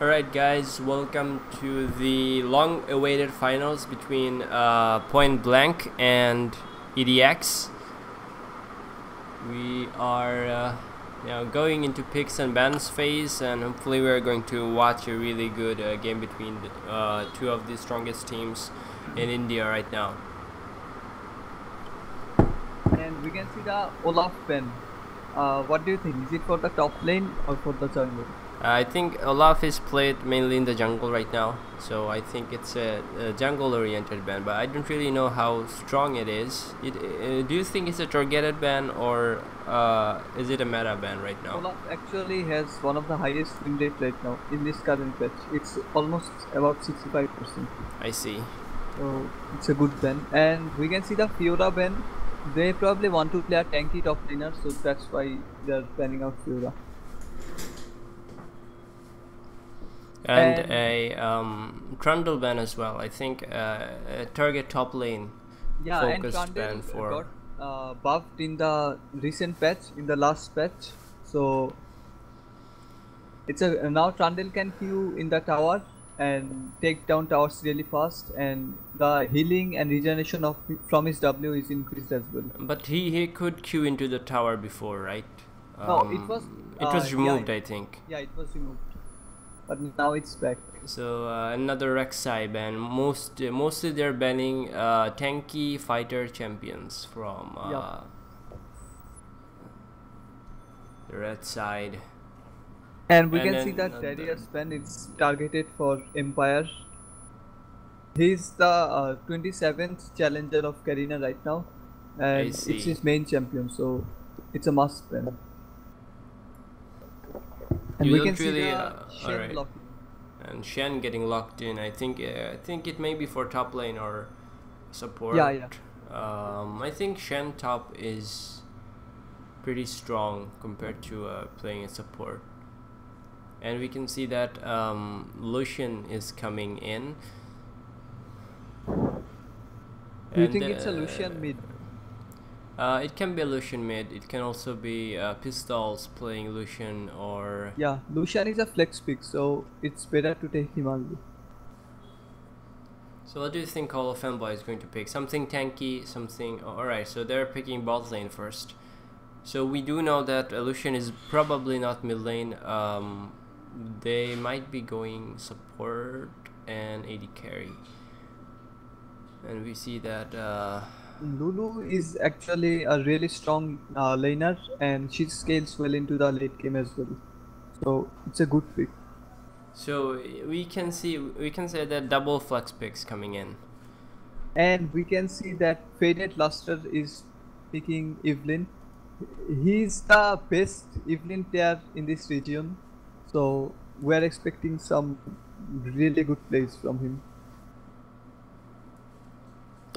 Alright guys, welcome to the long-awaited finals between Point Blank and EDX. We are now going into picks and bans phase, and hopefully we're going to watch a really good game between two of the strongest teams in India right now. And we can see the Olaf pen. What do you think? Is it for the top lane or for the jungle? I think Olaf is played mainly in the jungle right now, so I think it's a jungle-oriented ban, but I don't really know how strong it is. Do you think it's a targeted ban, or is it a meta ban right now? Olaf actually has one of the highest win rate right now in this current patch. It's almost about 65%. I see. So it's a good ban. And we can see the Fiora ban. They probably want to play a tanky top laner, so that's why they're banning out Fiora. And a Trundle ban as well. I think a target top lane focused ban for. Got buffed in the recent patch, in the last patch. So it's a now Trundle can queue in the tower and take down towers really fast, and the healing and regeneration from his W is increased as well. But he could queue into the tower before, right? No, it was removed, I think. Yeah, it was removed, but now it's back. So another Rek'Sai ban. Mostly they're banning tanky fighter champions from the red side. And we can see that Darius ban is targeted for Empire. He's the 27th challenger of Karina right now, and it's his main champion, so it's a must ban. And we can see the Shen blocking. And Shen getting locked in. I think it may be for top lane or support. Yeah. I think Shen top is pretty strong compared to playing a support. And we can see that Lucian is coming in. Do you think it's a Lucian mid? It can be a Lucian mid. It can also be Pistols playing Lucian, or... Yeah, Lucian is a flex pick, so it's better to take him early. So what do you think Call of Fanboy is going to pick? Something tanky, something... Alright, so they're picking bot lane first. So we do know that Lucian is probably not mid lane. They might be going support and AD carry. And we see that... Lulu is actually a really strong laner, and she scales well into the late game as well. So it's a good pick. So we can say that double flex picks coming in. And we can see that Faded Luster is picking Evelyn. He's the best Evelyn player in this region, so we're expecting some really good plays from him.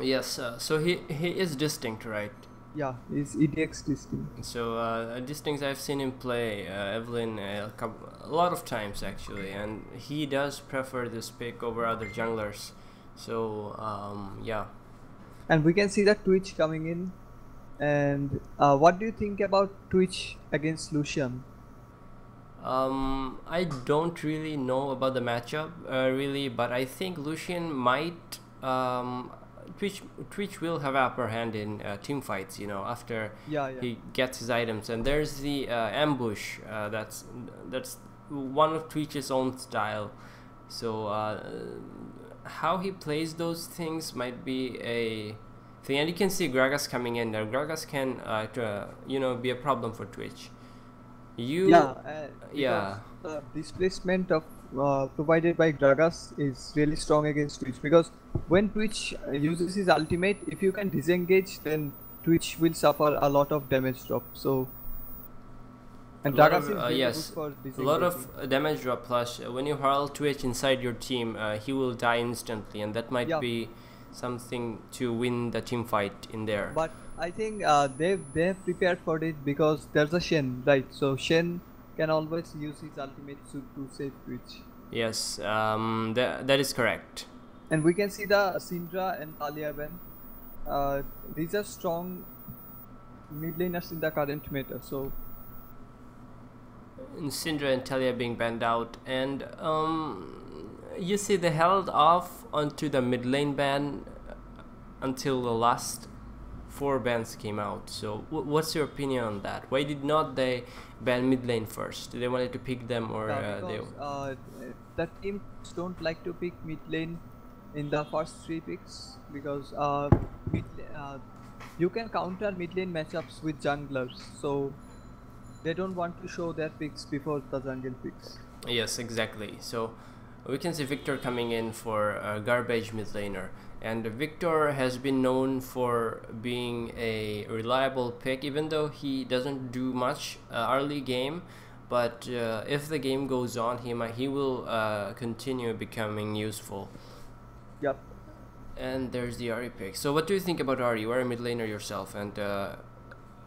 Yes, so he is distinct, right? Yeah, he's EDX distinct. So distinct, I've seen him play Evelyn a lot of times actually, and he does prefer this pick over other junglers. So yeah. And we can see that Twitch coming in. And what do you think about Twitch against Lucian? I don't really know about the matchup really, but I think Lucian might Twitch will have upper hand in team fights, you know, after he gets his items. And there's the ambush. That's one of Twitch's own style. So how he plays those things might be a thing. And you can see Gragas coming in there. Gragas can be a problem for Twitch. The displacement of provided by Gragas is really strong against Twitch, because when Twitch uses his ultimate, if you can disengage, then Twitch will suffer a lot of damage drop. So, and Gragas is really good for disengaging. A lot of damage drop, plus when you hurl Twitch inside your team, he will die instantly, and that might be something to win the team fight in there. But I think they've prepared for it, because there's a Shen, right? So Shen can always use his ultimate to save Twitch. Yes, that is correct. And we can see the Syndra and Talia ban. These are strong mid laners in the current meta. So Syndra and Talia being banned out, and you see they held off onto the mid lane ban until the last 4 bans came out. So what's your opinion on that? Why did not they ban mid lane first? Did they wanted to pick them, or the teams don't like to pick mid lane in the first 3 picks because you can counter mid lane matchups with junglers, so they don't want to show their picks before the jungle picks. Yes, exactly. So we can see Victor coming in for a garbage mid laner, and Victor has been known for being a reliable pick, even though he doesn't do much early game. But if the game goes on, he will continue becoming useful. Yep. And there's the Ahri pick. So what do you think about Ahri? You are a mid laner yourself, and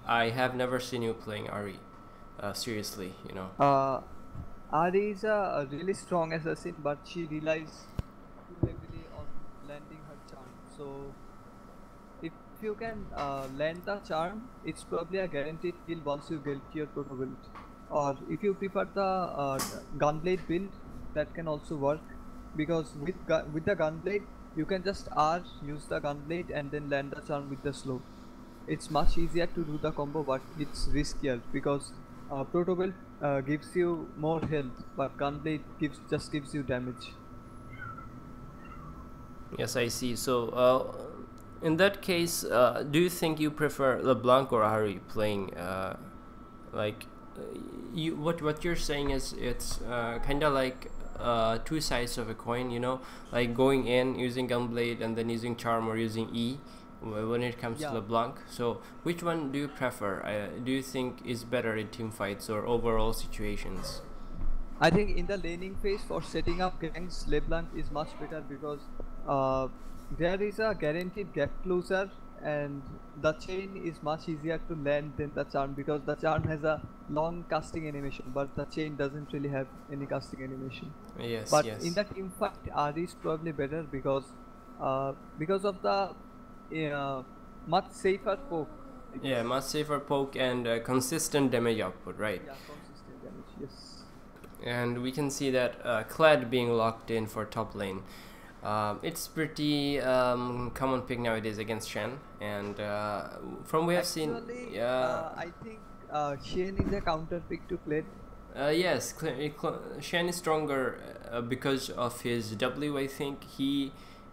I have never seen you playing Ahri. Seriously, you know. Ahri is a really strong assassin, but she relies too heavily on landing her charm. So if you can land the charm, it's probably a guaranteed kill once you get your proto build. Or if you prefer the gunblade build, that can also work, because with the gunblade you can just R, use the gunblade, and then land the charm with the slow. It's much easier to do the combo, but it's riskier because proto build gives you more health, but gunblade just gives you damage. Yes, I see. So in that case, do you think you prefer LeBlanc or Ahri playing? What you're saying is it's kind of like 2 sides of a coin, you know, like going in using gunblade and then using charm or using E when it comes to LeBlanc. So which one do you prefer? Do you think is better in team fights or overall situations? I think in the laning phase for setting up ganks, LeBlanc is much better because there is a guaranteed gap closer, and the chain is much easier to land than the charm, because the charm has a long casting animation, but the chain doesn't really have any casting animation. Yes. But in the team fight, Ahri is probably better because of the much safer poke. Yeah, much safer poke and consistent damage output, right? Yeah, consistent damage, yes. And we can see that Kled being locked in for top lane. It's pretty common pick nowadays against Shen, and from we have seen, I think Shen is a counter pick to Kled. Yes, Shen is stronger because of his W. I think he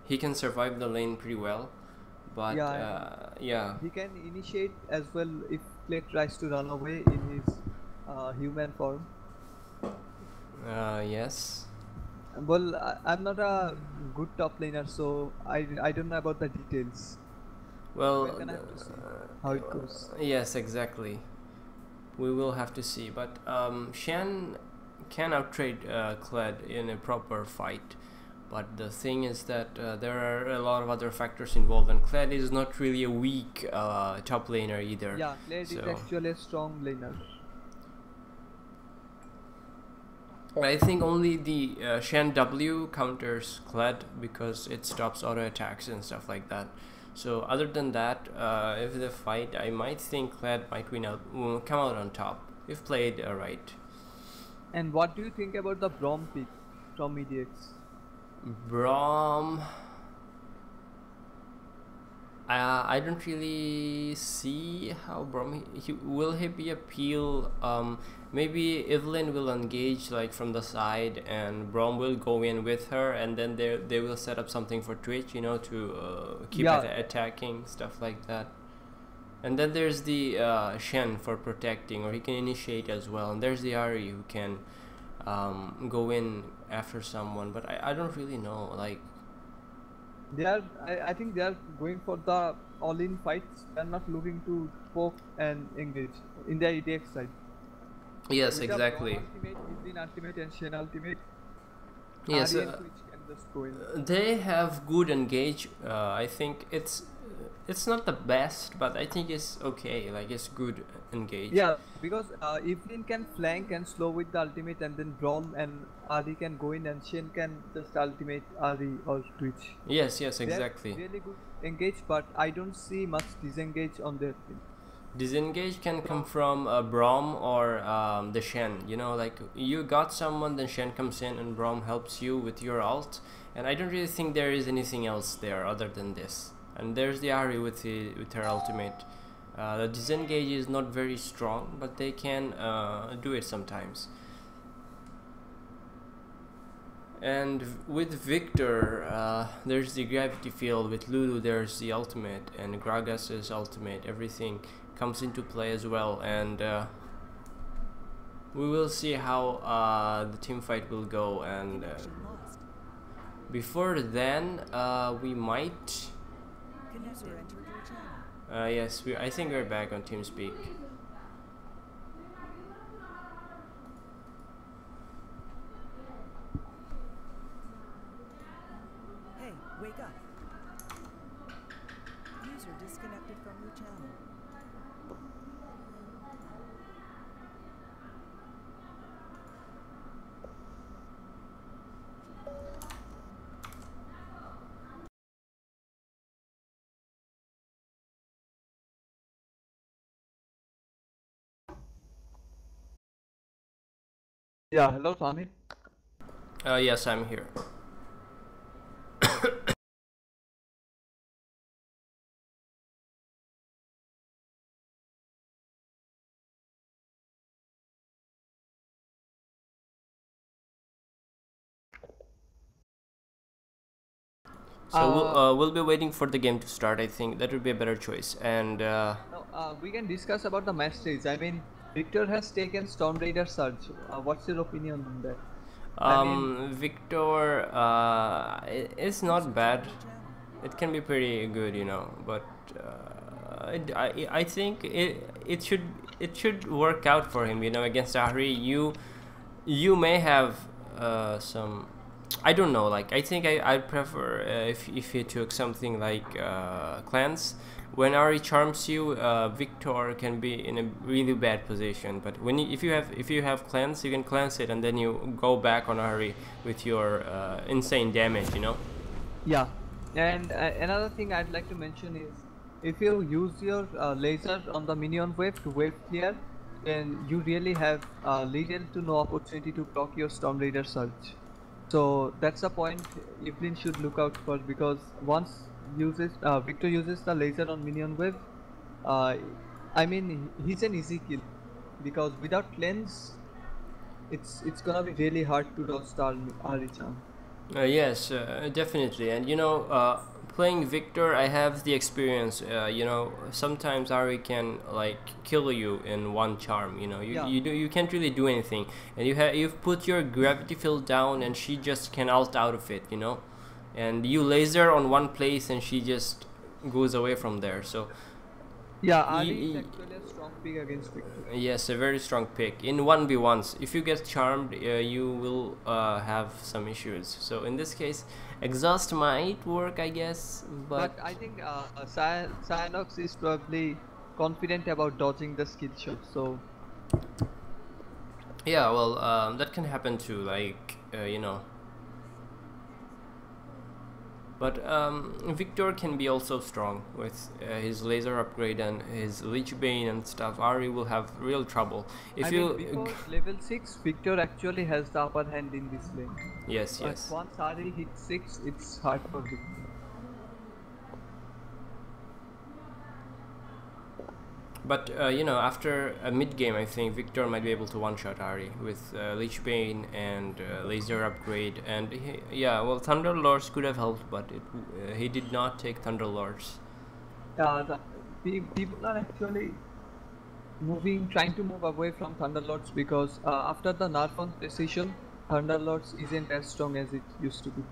can survive the lane pretty well, but he can initiate as well if Kled tries to run away in his human form. Yes. Well, I'm not a good top laner, so I don't know about the details. Well, we're gonna have to see how it goes. Yes, exactly. We will have to see, but Shen can outtrade Kled in a proper fight. But the thing is that there are a lot of other factors involved, and Kled is not really a weak top laner either. Yeah, Kled is actually a strong laner. I think only the Shen W counters Kled because it stops auto attacks and stuff like that. So other than that, if the fight, I might think Kled might come out on top if played right. And what do you think about the Braum pick from EDX? Braum, I don't really see how Braum will he be a peel. Maybe Evelyn will engage like from the side, and Braum will go in with her, and then they will set up something for Twitch, you know, to keep attacking, stuff like that. And then there's the Shen for protecting, or he can initiate as well. And there's the Ahri who can go in after someone, but I don't really know. Like I think they are going for the all-in fights. They are not looking to poke and engage in their EDX side. Yes, exactly. Ultimate and Shen ultimate. Yes, Ahri and Twitch can just go in. They have good engage. I think it's not the best, but I think it's okay. Like it's good engage. Yeah, because Evelyn can flank and slow with the ultimate, and then Braum and Ahri can go in, and Shen can just ultimate Ahri or Twitch. Yes, exactly. They're really good engage, but I don't see much disengage on their team. Disengage can come from Braum or the Shen. You know, like you got someone, then Shen comes in and Braum helps you with your ult. And I don't really think there is anything else there other than this. And there's the Ahri with her ultimate. The disengage is not very strong, but they can do it sometimes. And with Victor, there's the gravity field. With Lulu, there's the ultimate, and Gragas's ultimate. Everything comes into play as well, and we will see how the team fight will go. And before then, we might. Yes, I think we're back on TeamSpeak. Hey, wake up. User disconnected from your channel. Yeah, hello, Samir. Yes, I'm here. So we'll be waiting for the game to start. I think that would be a better choice. And we can discuss about the match stage. I mean, Victor has taken Storm Raider Surge. What's your opinion on that? Victor it's not bad. It can be pretty good, you know, but I think it should work out for him, you know. Against Ahri, you may have some, I don't know, like I think I'd prefer if you took something like Cleanse. When Ahri charms you, Victor can be in a really bad position. But when if you have Cleanse, you can cleanse it and then you go back on Ahri with your insane damage, you know. Yeah, and another thing I'd like to mention is if you use your laser on the minion wave to wave clear, then you really have little to no opportunity to block your Storm Raider Surge. So that's a point Evelyn should look out for, because once Victor uses the laser on minion wave, I mean he's an easy kill, because without cleanse, it's gonna be really hard to dodge the Arichan. Yes, definitely. And you know, playing Victor, I have the experience. You know, sometimes Ahri can like kill you in one charm. You know, you can't really do anything, and you've put your gravity field down, and she just can ult out of it. You know, and you laser on one place, and she just goes away from there. So. Yeah, Ahri is actually a strong pick against Victor. Yes, a very strong pick. In 1v1s, if you get charmed, you will have some issues. So in this case, Exhaust might work, I guess. But I think Cyanox is probably confident about dodging the skill shot, so... Yeah, well, that can happen too, like, you know. But Victor can be also strong with his laser upgrade and his Lich Bane and stuff. Ahri will have real trouble. If before level 6, Victor actually has the upper hand in this lane. Yes, but yes. Once Ahri hits 6, it's hard for Victor. But you know, after a mid game, I think Victor might be able to one-shot Ahri with Lich Bane and laser upgrade. And yeah, well, Thunder Lords could have helped, but he did not take Thunder Lords. People are actually trying to move away from Thunder Lords because after the nerf on precision, Thunder Lords isn't as strong as it used to be.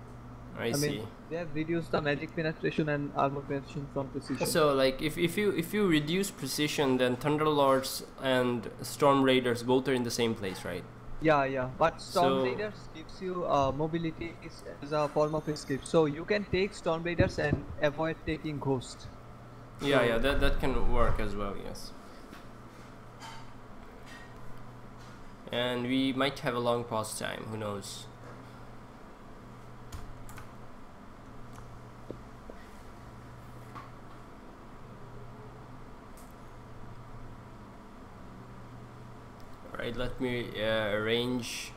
I see. Mean, they have reduced the magic penetration and armor penetration from precision. So, like, if you reduce precision, then Thunder Lords and Storm Raiders both are in the same place, right? Yeah. But Storm Raiders gives you mobility as a form of escape. So you can take Storm Raiders and avoid taking Ghost. Yeah, that can work as well. Yes. And we might have a long pause time. Who knows? let me arrange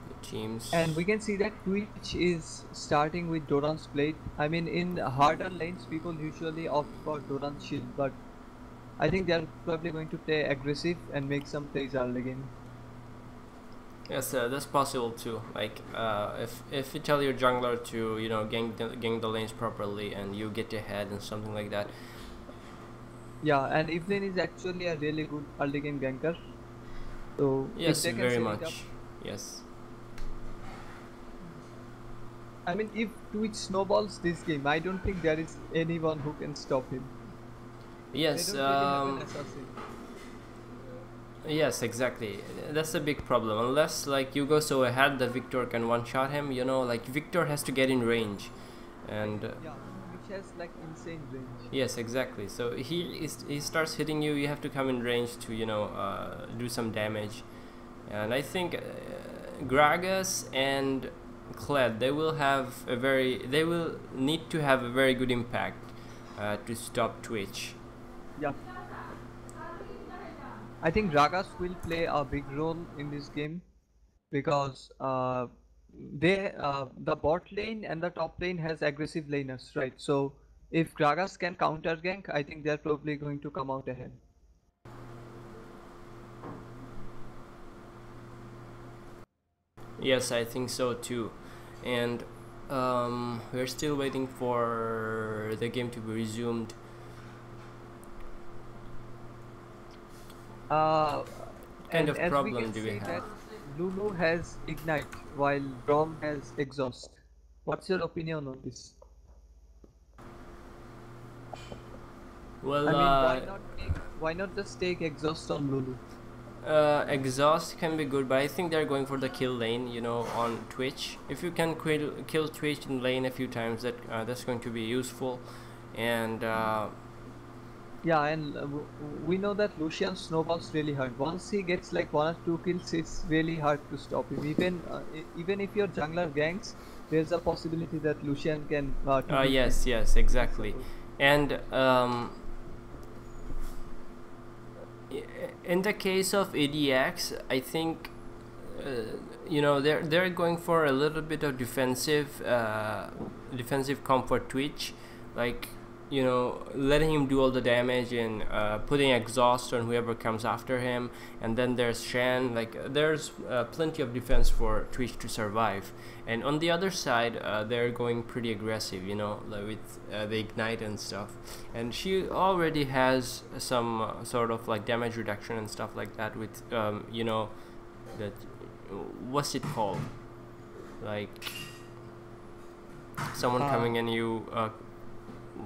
the teams. And we can see that Twitch is starting with Doran's Blade. I mean, in harder lanes, people usually opt for Doran's Shield, but I think they're probably going to play aggressive and make some plays early game. Yes, that's possible too. Like if you tell your jungler to gang the lanes properly and you get ahead and something like that. Yeah, and Evelyn is actually a really good early game ganker. So yes, very much. Yes. I mean, if Twitch snowballs this game, I don't think there is anyone who can stop him. Yes. They don't really have an assassin. Yes, exactly. That's a big problem. Unless like you go so ahead that Victor can one-shot him, like Victor has to get in range, and yeah, which has like insane range. Yes, exactly. So he starts hitting you. You have to come in range to do some damage, and I think Gragas and Kled they will need to have a very good impact to stop Twitch. Yeah. I think Gragas will play a big role in this game because the bot lane and the top lane has aggressive laners, right? So if Gragas can counter gank, I think they're probably going to come out ahead. Yes, I think so too, and we're still waiting for the game to be resumed. Kind of problem do we have? That Lulu has Ignite while Rom has Exhaust. What's your opinion on this? Well, I mean, why not just take Exhaust on Lulu? Exhaust can be good, but I think they're going for the kill lane, on Twitch. If you can kill Twitch in lane a few times, that's going to be useful. And yeah, and we know that Lucian snowballs really hard. Once he gets like 1 or 2 kills, it's really hard to stop him. Even if your jungler ganks, there's a possibility that Lucian can. Yes, exactly. And in the case of EDX, I think they're going for a little bit of defensive comfort Twitch, like letting him do all the damage and putting exhaust on whoever comes after him. And then there's Shen, like there's plenty of defense for Twitch to survive. And on the other side, they're going pretty aggressive, like with the Ignite and stuff. And she already has some sort of like damage reduction and stuff like that with that, what's it called, like someone coming and you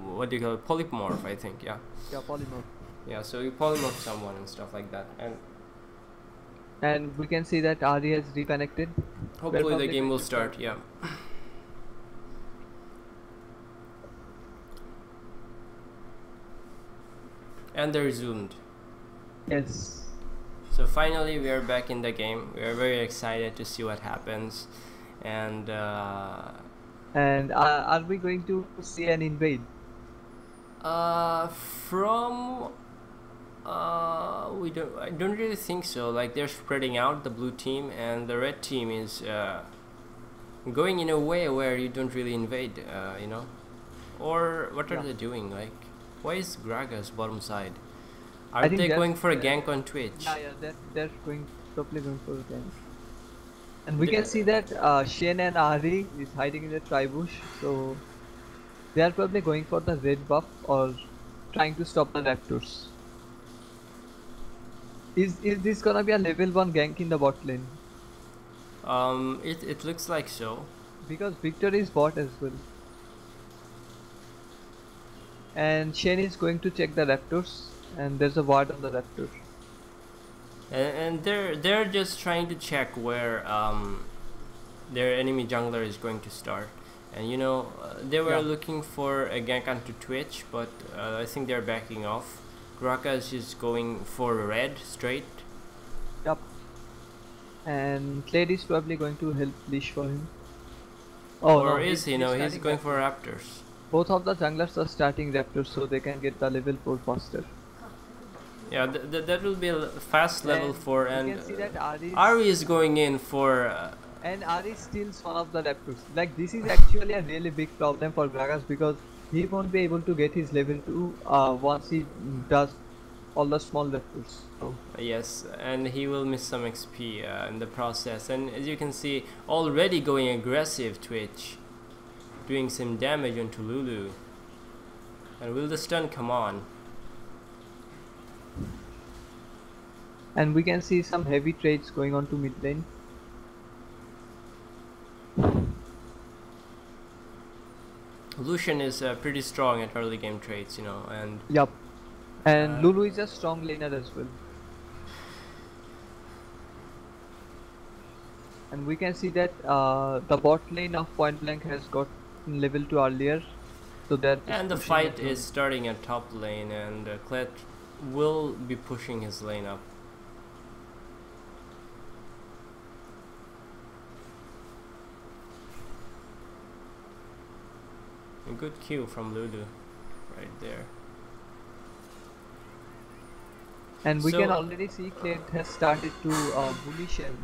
what do you call it? Polymorph, I think. Yeah, polymorph. Yeah, so you polymorph someone and stuff like that, and we can see that Ari has reconnected. Hopefully the game will start. Yeah. And they're resumed. Yes. So finally we are back in the game. We are very excited to see what happens, and are we going to see an invade? I don't really think so. Like they're spreading out, the blue team, and the red team is going in a way where you don't really invade, or what are they doing? Like, why is Gragas bottom side? Are they going for a gank on Twitch? Yeah, they're probably going for a gank. And we can see that Shen and Ari is hiding in the tribush, so they are probably going for the red buff or trying to stop the raptors. Is this gonna be a level 1 gank in the bot lane? It looks like so. Because Victor is bot as well. And Shen is going to check the raptors, and there's a ward on the raptor. And they're just trying to check where their enemy jungler is going to start. And they were looking for a gank onto Twitch, but I think they're backing off. Gragas is going for red straight. Yup. And Kled is probably going to help leash for him. Oh, or is he? No, he's going for raptors. Both of the junglers are starting raptors so they can get the level 4 faster. Yeah, that will be a fast level 4, and you can see that Ari is going in for. And Ari steals one of the raptors. Like, this is actually a really big problem for Gragas because he won't be able to get his level 2 once he does all the small raptors. So. Yes, and he will miss some XP in the process. And as you can see, already going aggressive Twitch, doing some damage onto Lulu. And will the stun come on? And we can see some heavy trades going on to mid lane. Lucian is pretty strong at early game trades, you know, and yup. And Lulu is a strong laner as well. And we can see that the bot lane of Point Blank has got level 2 earlier. So that and the fight is starting at top lane, and Kled will be pushing his lane up. A good Q from Lulu right there. And we can already see Kled has started to bullish him.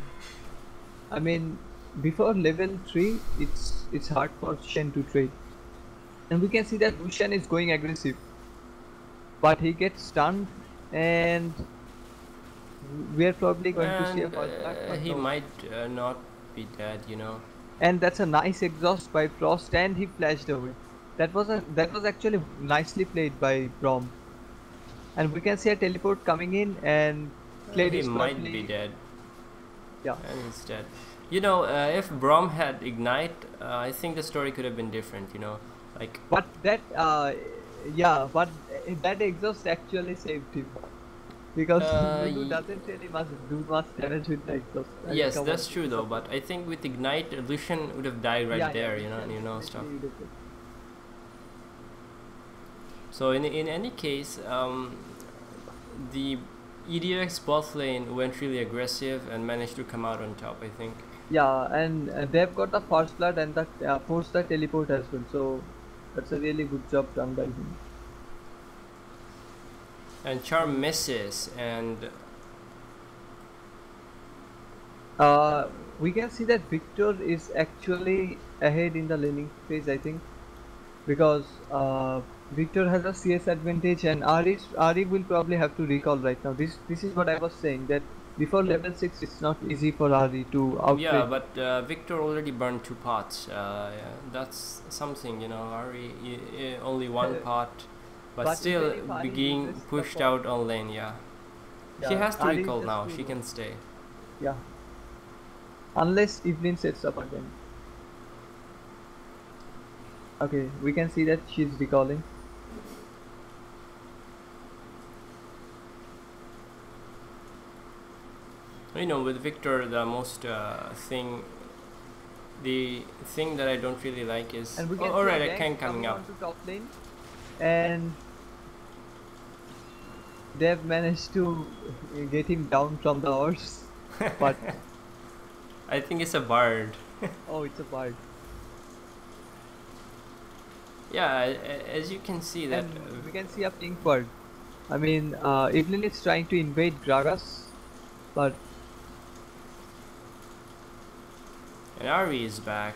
I mean, before level 3, it's hard for Shen to trade. And we can see that Lucian is going aggressive. But he gets stunned, and we are probably going to see a first blood. He might not be dead, you know. And that's a nice exhaust by Frost, and he flashed away. That was actually nicely played by Brom. And we can see a teleport coming in, and Kled he is might be dead. Yeah. And he's dead. You know, if Brom had Ignite, I think the story could have been different, you know. Like. But that, yeah, but that exhaust actually saved him. Because Lulu doesn't really do much damage with the exhaust. Yes, that's true though, but I think with Ignite, Lucian would have died right there, you know, stuff. So in any case, the EDX bot lane went really aggressive and managed to come out on top, I think. Yeah, and they've got the first blood and that forced the teleport as well, so that's a really good job done by him. And Charm misses, and we can see that Victor is actually ahead in the laning phase, I think, because Victor has a CS advantage, and Ari will probably have to recall right now. This is what I was saying, that before level 6 it's not easy for Ari to outplay. Yeah, but Victor already burned 2 pots. Yeah, that's something, you know. Ari only 1 pot, but still being pushed out on lane. Yeah, she has to recall now. She can stay. Yeah, unless Evelyn sets up again. Okay, we can see that she's recalling. You know, with Victor, the most thing that I don't really like is. Alright, a Kang coming up. To top lane, and they've managed to get him down from the horse, but I think it's a bard. Oh, it's a bard. Yeah, as you can see that. And we can see a pink bird. I mean, Evelyn is trying to invade Gragas, but. And Ari is back.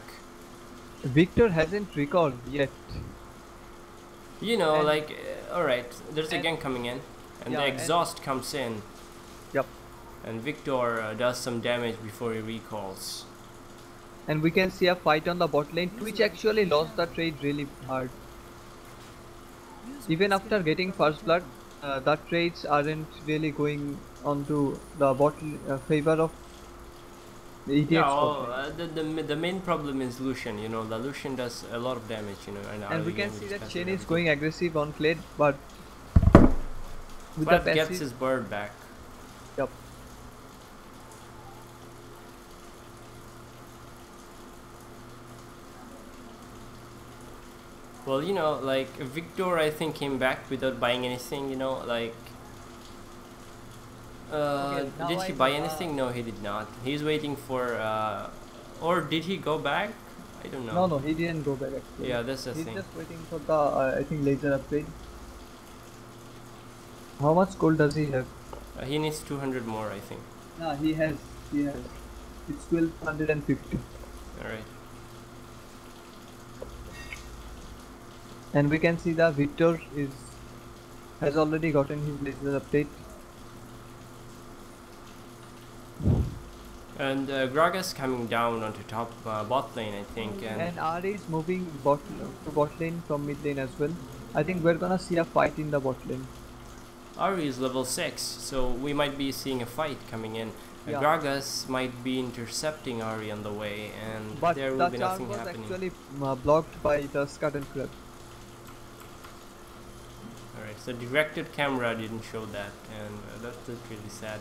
Victor hasn't recalled yet. You know, like, alright, there's a gank coming in, and the exhaust comes in. Yep. And Victor does some damage before he recalls. And we can see a fight on the bot lane. Twitch actually lost the trade really hard. Even after getting first blood, the trades aren't really going onto the bot favor of the EDX. Yeah, the main problem is Lucian. You know, the Lucian does a lot of damage. You know, and we can see that Shen is going aggressive on Kled, but gets his bird back. Yep. Well, you know, like Victor, I think came back without buying anything. You know, like. Did he buy anything? No, he did not. He's waiting for. Or did he go back? I don't know. No, he didn't go back actually. Yeah, that's the thing. He's just waiting for the I think laser upgrade. How much gold does he have? He needs 200 more, I think. Yeah, he has. He has. It's 1250. Alright. And we can see the Victor has already gotten his laser update. And Gragas coming down onto top bot lane, I think. And Ari is moving to bot lane from mid lane as well. I think we're gonna see a fight in the bot lane. Ari is level 6, so we might be seeing a fight coming in. Yeah. Gragas might be intercepting Ari on the way, and but there will be nothing happening. But actually blocked by the Scuttle Crab. Alright, so directed camera didn't show that, and that's really sad.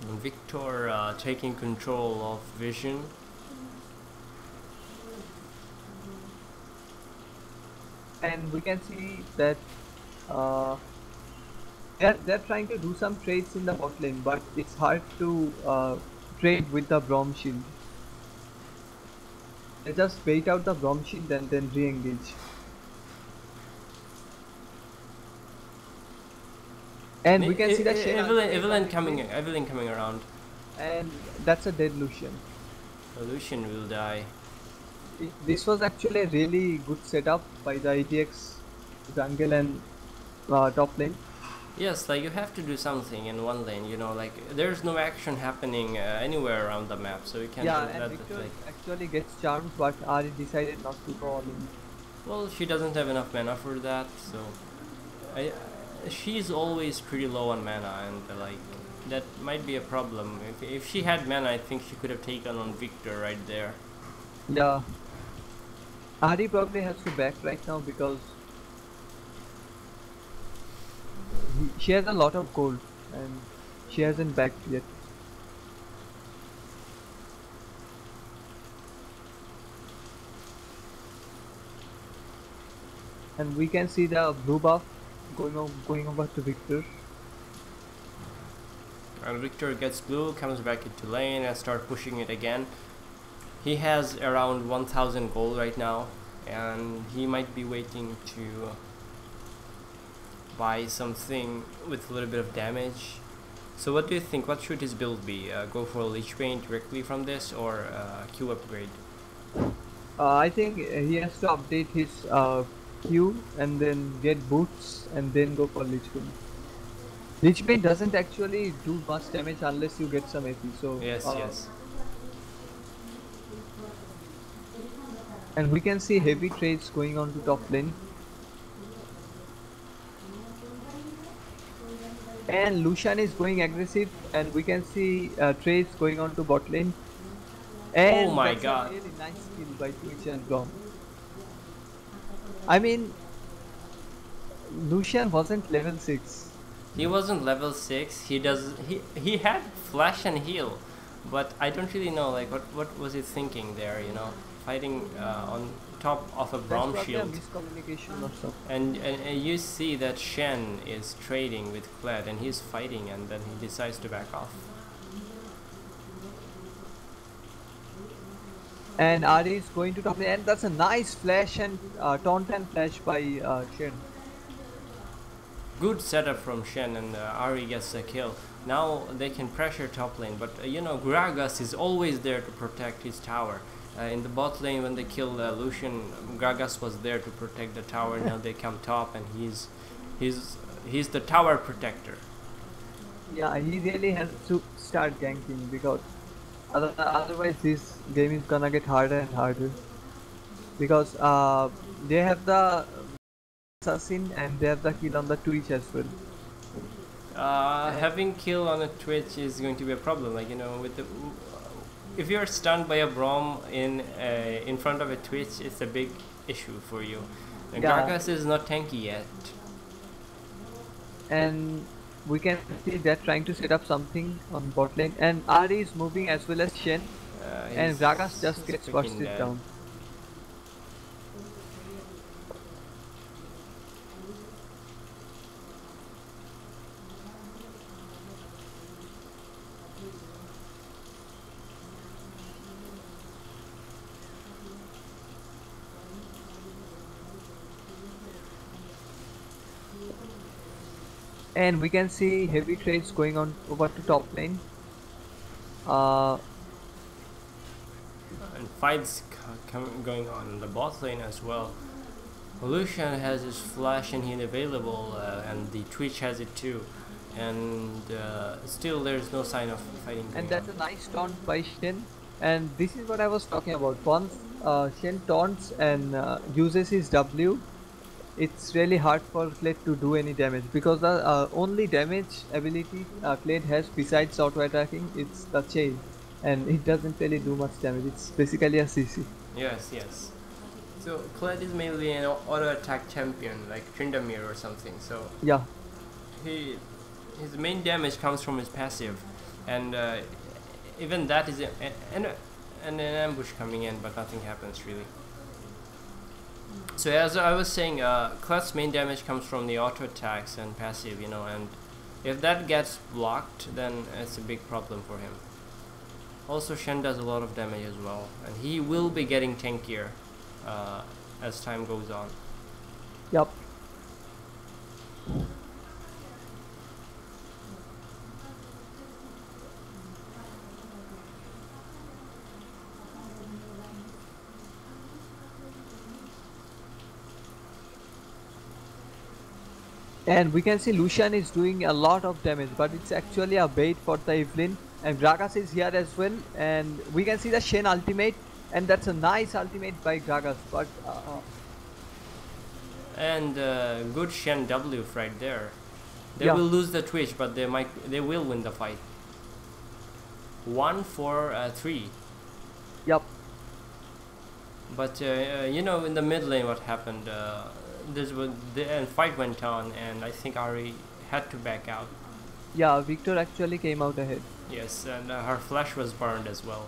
And Victor taking control of vision. And we can see that they're trying to do some trades in the bot lane, but it's hard to trade with the Braum shield. They just bait out the Braum shield and then re-engage. And we can see that Evelyn coming around. And that's a dead Lucian. Lucian will die. This was actually a really good setup by the EDX jungle and top lane. Yes, like you have to do something in one lane, you know, like there's no action happening anywhere around the map, so you can't do that. And Victor actually gets charmed, but Ari decided not to go all in. Well, she doesn't have enough mana for that, so she's always pretty low on mana, and like that might be a problem. If she had mana, I think she could have taken on Victor right there. Yeah. Ari probably has to back right now because she has a lot of gold and she hasn't backed yet. And we can see the blue buff going over to Victor. And Victor gets blue, comes back into lane and start pushing it again. He has around 1000 gold right now, and he might be waiting to buy something with a little bit of damage. So what do you think? What should his build be? Go for a Lich Bane directly from this, or Q upgrade? I think he has to update his Q and then get boots and then go for Lich Bane. Lich Bane doesn't actually do much damage unless you get some AP. So yes. And we can see heavy trades going on to top lane. And Lucian is going aggressive, and we can see trades going on to bot lane. And oh my that's god! A really nice kill by Twitch and Braum. I mean, Lucian wasn't level 6. He wasn't level 6. He had flash and heal, but I don't really know like what was he thinking there, you know, fighting on top of a Braum shield. That's miscommunication or something. And you see that Shen is trading with Kled and he's fighting, and then he decides to back off. And Ari is going to top lane, and that's a nice flash and taunt and flash by Shen. Good setup from Shen, and Ari gets a kill. Now they can pressure top lane, but you know, Gragas is always there to protect his tower. In the bot lane, when they kill Lucian, Gragas was there to protect the tower. Now they come top, and he's the tower protector. Yeah, he really has to start ganking, because otherwise this game is gonna get harder and harder. Because they have the assassin and they have the kill on the Twitch as well. Having kill on a Twitch is going to be a problem. Like, you know, with the if you're stunned by a Braum in front of a Twitch, it's a big issue for you. And Gragas is not tanky yet. And we can see they're trying to set up something on bot lane, and Ari is moving as well as Shen, and Gragas just gets busted down. And we can see heavy trades going on over to top lane. Uh, And fights going on in the bot lane as well. Lucian has his flash and heal available, and the Twitch has it too. And still there's no sign of fighting going and that's on. a nice taunt by Shen. And this is what I was talking about. Once Shen taunts and uses his W, it's really hard for Kled to do any damage, because the only damage ability Kled has besides auto attacking, it's the chain, and it doesn't really do much damage. It's basically a CC. Yes, yes. So Kled is mainly an auto attack champion like Tryndamere or something. So Yeah, his main damage comes from his passive, and even that is an ambush coming in, but nothing happens really. So as I was saying, Kled's main damage comes from the auto attacks and passive, you know, and if that gets blocked, then it's a big problem for him. Also, Shen does a lot of damage as well, and he will be getting tankier as time goes on. yep. And we can see Lucian is doing a lot of damage, but it's actually a bait for the Evelynn. And Gragas is here as well, and we can see the Shen ultimate, and that's a nice ultimate by Gragas. But And good Shen W right there. They Yeah. will lose the Twitch, but they will win the fight. 1 for 3. yep, But you know, in the mid lane, what happened? The fight went on, and I think Ari had to back out. yeah, Victor actually came out ahead. Yes, and her flash was burned as well.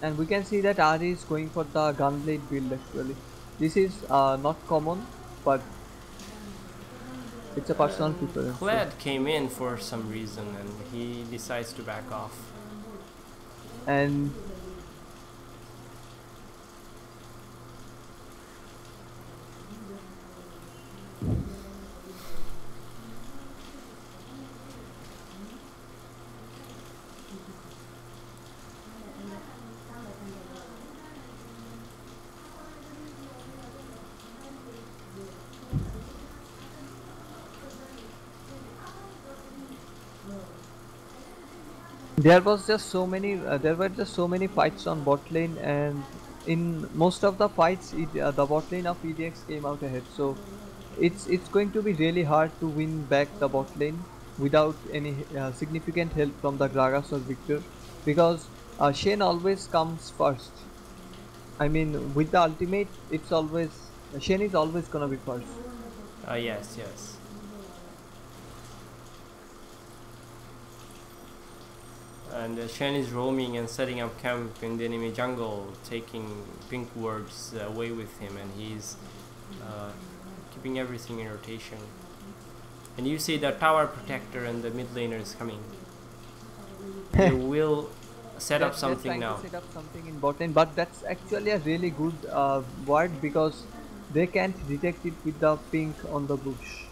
And we can see that Ari is going for the Gunblade build actually. This is not common, but it's a personal preference. Kled came in for some reason, and he decides to back off. And there was just so many there were just so many fights on bot lane, and in most of the fights the bot lane of EDX came out ahead. So it's going to be really hard to win back the bot lane without any significant help from the Gragas or Victor, because Shen always comes first. I mean, with the ultimate, it's always Shen is always gonna be first. Yes, yes. And Shen is roaming and setting up camp in the enemy jungle, taking pink wards away with him, and he's keeping everything in rotation. And you see the tower protector and the mid laner is coming. They will set up something now. To set up something in bot lane, but that's actually a really good ward, because they can't detect it with the pink on the bush.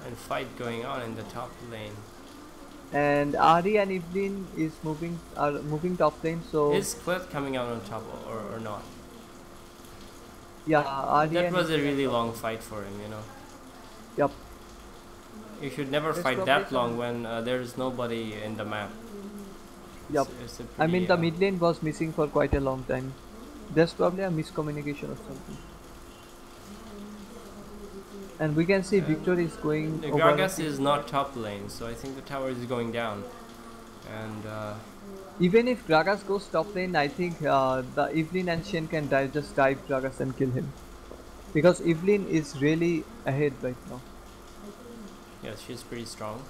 And fight going on in the top lane. And Ari and Evelynn is are moving top lane, so Is Kled coming out on top or not? yeah, Ari That and was a Evelynn really are long fight for him, you know. Yep. You should never There's fight probably that long when there's nobody in the map. Yep. It's a I mean, pretty, the mid lane was missing for quite a long time. There's probably a miscommunication or something. And we can see Victor is going The over. Gragas is not top lane, so I think the tower is going down. And Even if Gragas goes top lane, I think the Evelynn and Shen can just dive Gragas and kill him. Because Evelynn is really ahead right now. yes, she's pretty strong.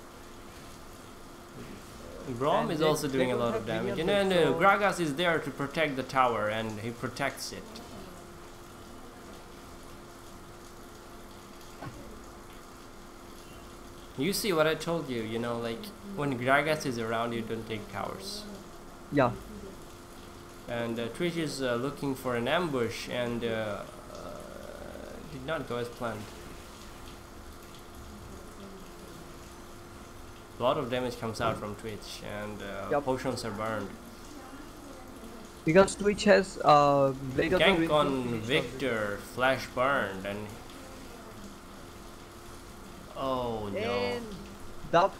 Braum And is they- also they doing a don't lot have of damage. minions, And so- Gragas is there to protect the tower, and he protects it. You see what I told you, you know, like when Gragas is around, you don't take towers. Yeah. And Twitch is looking for an ambush, and did not go as planned. a lot of damage comes out from Twitch, and potions are burned. Because Twitch has Blade of the gank Wind on Victor, flash burned, and oh no. And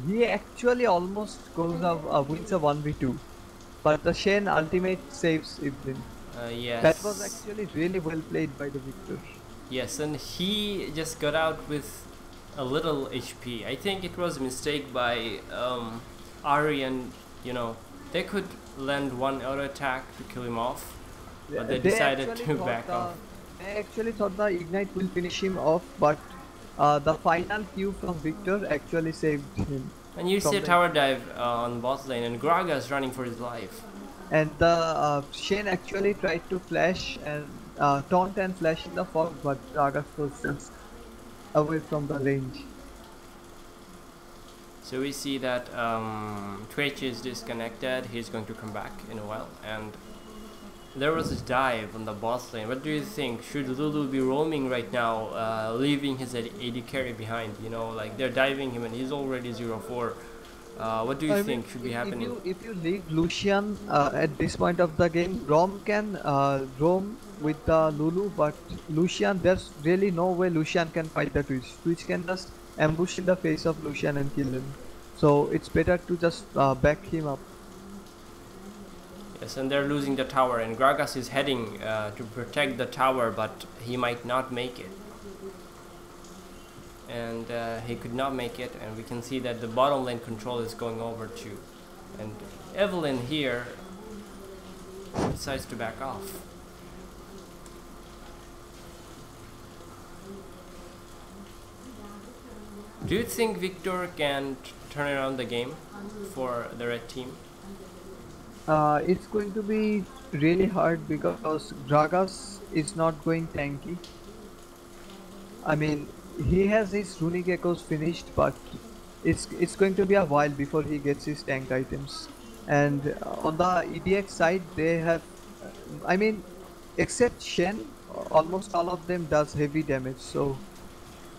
he actually almost goes of wins a 1v2, but the Shen ultimate saves Evelyn. Yes. That was actually really well played by the Victor. Yes, and he just got out with a little HP. I think it was a mistake by Ari, and you know, they could land one auto attack to kill him off, but they decided to back off. I actually thought the Ignite will finish him off, but the final Q from Victor actually saved him. And you see a tower dive on bot lane, and Gragas running for his life. And the Shen actually tried to flash and taunt and flash in the fog, but Gragas was just away from the range. So we see that Twitch is disconnected. He's going to come back in a while, and there was this dive on the bot lane. What do you think? Should Lulu be roaming right now, leaving his AD carry behind? You know, like they're diving him and he's already 0-4. What do you think should be happening? If you leave Lucian at this point of the game, Rom can roam with the Lulu, but Lucian, there's really no way Lucian can fight the Twitch. Twitch can just ambush in the face of Lucian and kill him. So it's better to just back him up. Yes, and they're losing the tower, and Gragas is heading to protect the tower, but he might not make it. And he could not make it, and we can see that the bottom lane control is going over too. And Evelyn here decides to back off. Do you think Victor can turn around the game for the red team? It's going to be really hard because Gragas is not going tanky. I mean, he has his runic echoes finished, but it's going to be a while before he gets his tank items. And on the EDX side, they have, I mean, except Shen, almost all of them does heavy damage, so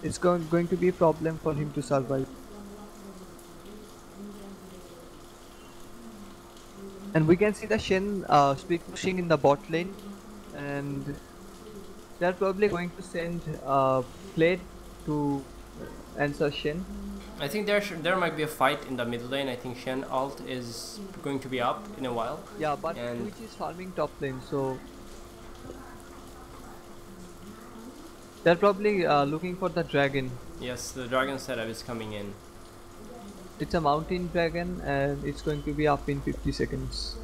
it's going to be a problem for him to survive. And we can see the Shen speed pushing in the bot lane, and they're probably going to send Blade to answer Shen. I think there might be a fight in the mid lane. I think Shen ult is going to be up in a while. Yeah, but Twitch is farming top lane, so they're probably looking for the dragon. Yes, the dragon setup is coming in. It's a mountain dragon, and it's going to be up in 50 seconds.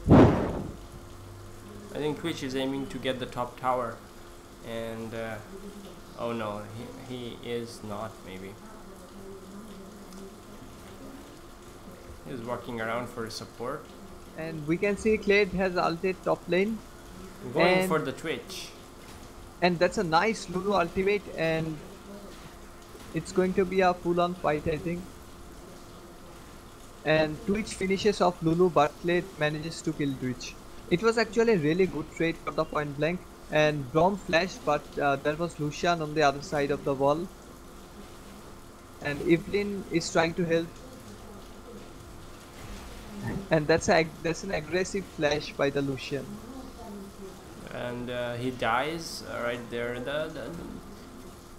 I think Twitch is aiming to get the top tower, and oh no, he is not. Maybe he's walking around for support. And we can see Clade has ulted top lane, going for the Twitch, and that's a nice Lulu ultimate, and it's going to be a full-on fight, I think. And Twitch finishes off Lulu, but Clade manages to kill Twitch. It was actually a really good trade for the point blank, and Brom flashed, but there was Lucian on the other side of the wall, and Evelyn is trying to help, and that's an aggressive flash by the Lucian. And he dies right there.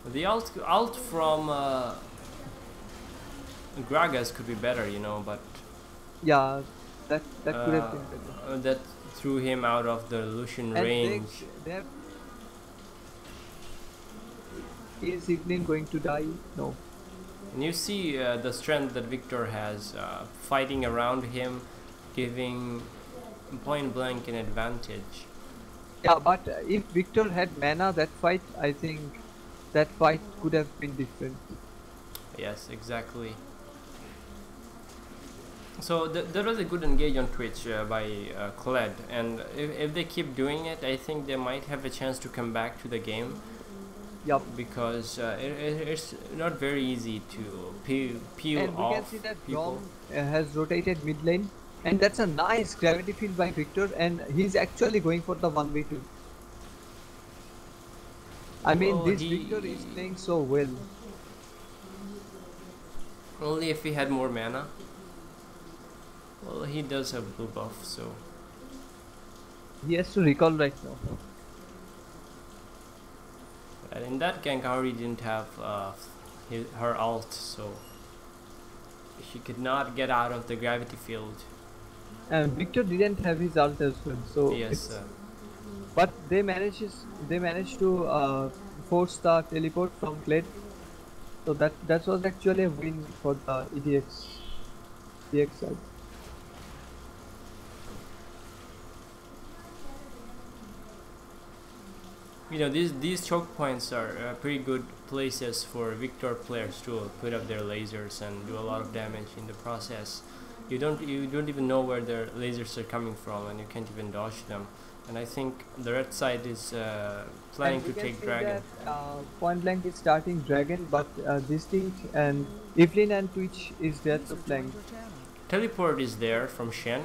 The ult from Gragas could be better, you know, but yeah, that could have been better. That threw him out of the Lucian range. Is Evelyn going to die? No. And you see the strength that Victor has, fighting around him, giving point blank an advantage. Yeah, but if Victor had mana that fight, I think that fight could have been different. Yes, exactly. So there was a good engage on Twitch by Kled, and if they keep doing it, I think they might have a chance to come back to the game. Yep. Because it's not very easy to peel and off. We can see that people. Dom has rotated mid lane, and that's a nice gravity field by Victor, and he's actually going for the 1v2. I mean, Well, this Victor is playing so well. only if he had more mana. Well, he does have blue buff, so He has to recall right now. and in that gank, Ahri didn't have her ult, so she could not get out of the gravity field. And Victor didn't have his ult as well, so Yes, but they managed to force the teleport from Kled, so that was actually a win for the EDX side. you know, these choke points are pretty good places for Victor players to put up their lasers and do a lot of damage in the process. You don't even know where their lasers are coming from, and you can't even dodge them. And I think the red side is planning to take Dragon. That, point blank is starting Dragon, but Distinct and Evelyn and Twitch is there to flank. Teleport is there from Shen,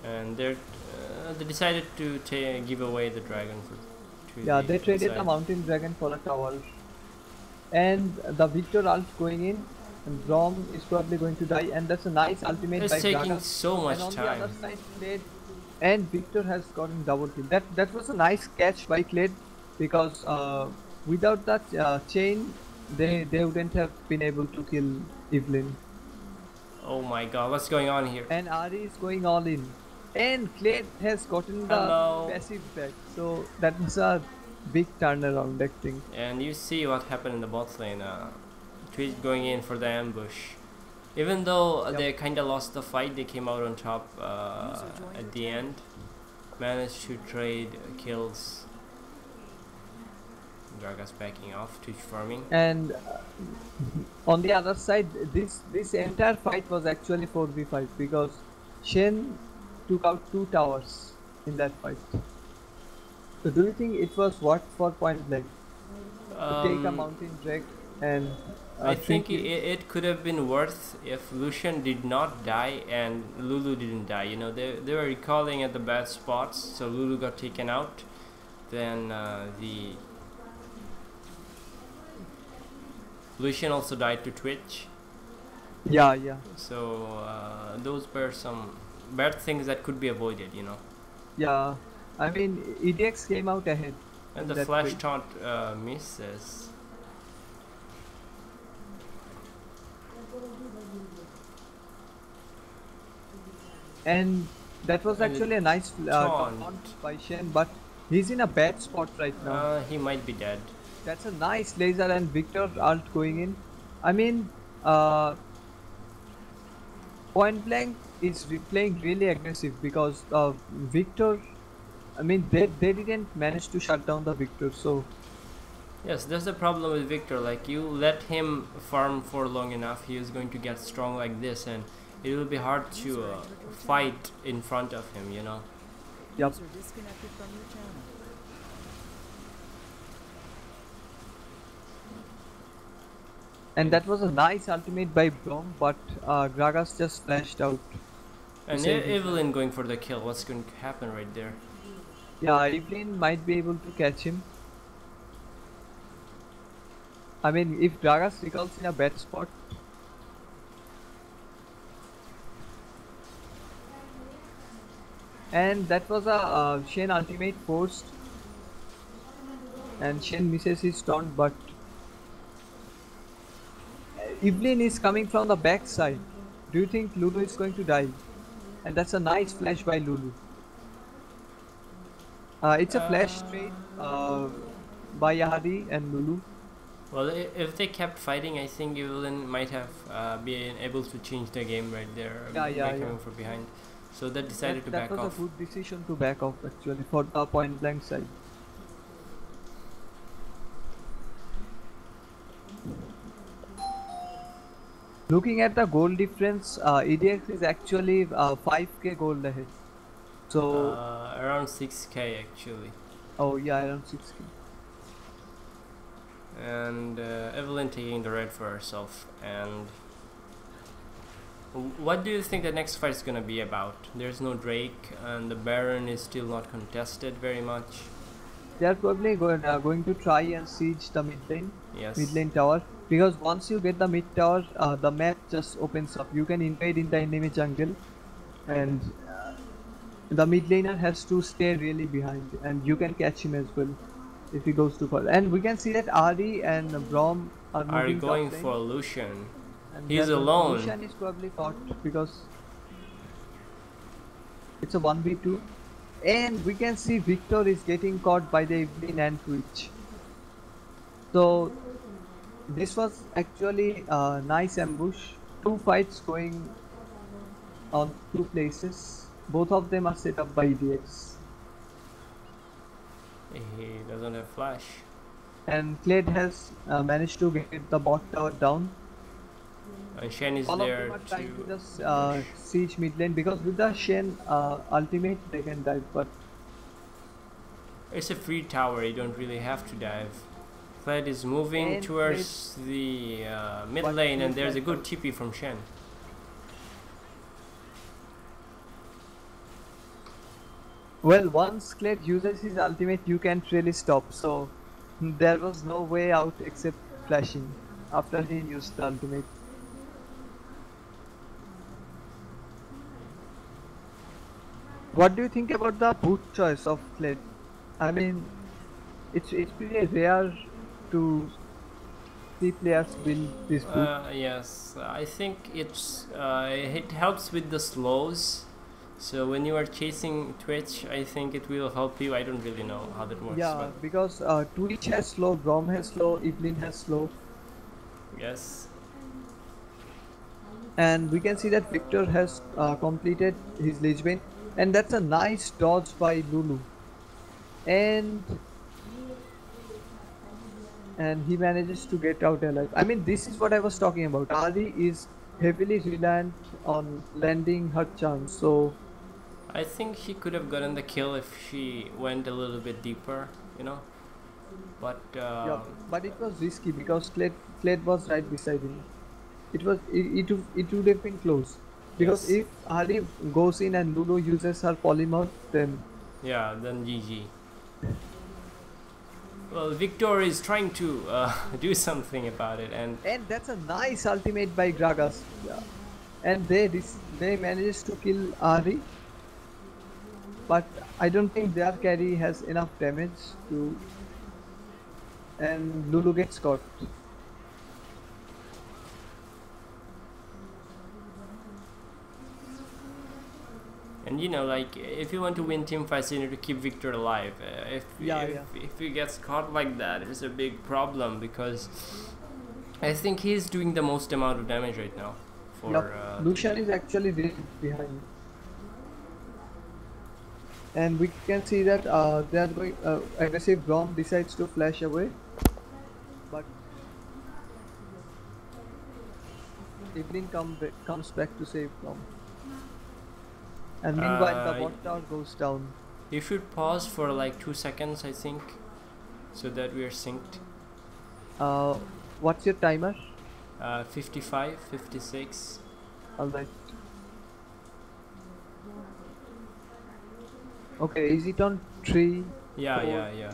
and they decided to give away the Dragon for. Yeah, they traded the Mountain Dragon for a tower, and the Victor ult going in. And Brom is probably going to die, and that's a nice ultimate. It's by taking Gragas. so much and on time. the other side, Kled and Victor has gotten double kill. That was a nice catch by Kled, because without that chain, they wouldn't have been able to kill Evelyn. Oh my god, what's going on here? And Ari is going all in, and Kled has gotten the passive back. So that was a big turnaround, I think. And you see what happened in the bot lane. Twitch going in for the ambush. Even though they kinda lost the fight, they came out on top at the end. Managed to trade kills. Gragas backing off, Twitch farming. And on the other side, this entire fight was actually 4v5 because Shen took out 2 towers in that fight. So do you think it was worth for point blank to take a mountain drag and I think it could have been worth if Lucian did not die and Lulu didn't die. You know, they were recalling at the bad spots, so Lulu got taken out. Then the Lucian also died to Twitch. Yeah. So those were some bad things that could be avoided, you know. Yeah, I mean EDX came out ahead. And the flash taunt misses. And that was actually a nice taunt by Shen, but he's in a bad spot right now. He might be dead. That's a nice laser and Victor ult going in. I mean, point blank is playing really aggressive because Victor, I mean they didn't manage to shut down the Victor, so yes, that's the problem with Victor. Like, you let him farm for long enough, he is going to get strong like this, and it will be hard to fight in front of him, you know. Yep. And that was a nice ultimate by Brom, but Gragas just flashed out. And Evelyn going for the kill. What's going to happen right there? Yeah, Evelyn might be able to catch him. I mean, if Gragas recalls in a bad spot. And that was a Shen ultimate forced. And Shen misses his taunt, but Evelyn is coming from the back side. Do you think Lulu is going to die? And that's a nice flash by Lulu. It's a flash trade by Yahadi and Lulu. Well, if they kept fighting, I think Evelyn might have been able to change the game right there. Coming from behind. So they decided to back off. That was a good decision to back off actually for the point blank side. Looking at the goal difference, EDX is actually 5k gold ahead. So around 6k actually. Oh yeah, around 6k. And Evelyn taking the red for herself. And what do you think the next fight is gonna be about? There's no Drake, and the Baron is still not contested very much. they are probably going to try and siege the Yes. mid lane tower, because once you get the mid tower, the map just opens up. You can invade in the enemy jungle, and the mid laner has to stay really behind, and you can catch him as well if he goes too far. And we can see that Ari and Braum are moving going top lane, for Lucian. and He's alone. Lucian is probably caught because it's a 1v2, and we can see Victor is getting caught by the Evelynn and Twitch. So this was actually a nice ambush. Two fights going on two places. Both of them are set up by EDX. He doesn't have flash. And Kled has managed to get the bot tower down. And Shen is All there of them are trying to just push. siege mid lane, because with the Shen ultimate they can dive, but It's a free tower, you don't really have to dive. Kled is moving And towards the mid What lane, and is there's that a good TP from Shen. well, once Kled uses his ultimate, you can't really stop. So there was no way out except flashing after he used the ultimate. What do you think about the boot choice of Kled? I mean, it's pretty rare to see players build this boot. Yes, I think it helps with the slows. So when you are chasing Twitch, I think it will help you. I don't really know how that works. Yeah, But because Twitch has slow, Braum has slow, Evelynn has slow, yes. and we can see that Victor has completed his Lich Bane, and that's a nice dodge by Lulu, and he manages to get out alive. I mean, this is what I was talking about. Ari is heavily reliant on landing her charms, so I think he could have gotten the kill if she went a little bit deeper, you know. But yeah, but it was risky because Kled was right beside him. It would have been close, because Yes. if Ari goes in and Lulu uses her polymorph, then yeah, then GG. Well, Victor is trying to do something about it, and that's a nice ultimate by Gragas. Yeah. And they manages to kill Ari, but I don't think their carry has enough damage to, and Lulu gets caught. and you know, like, if you want to win team fights, you need to keep Victor alive. If he gets caught like that, it's a big problem, because I think he's doing the most amount of damage right now. For Lucian is actually really behind, and we can see that they are going aggressive. Braum decides to flash away, but Evelynn comes back to save Braum. And meanwhile, the bot tower goes down. You should pause for like 2 seconds, I think, so that we are synced. What's your timer? 55, 56. Alright. Okay, is it on 3? Yeah, 4? yeah, yeah.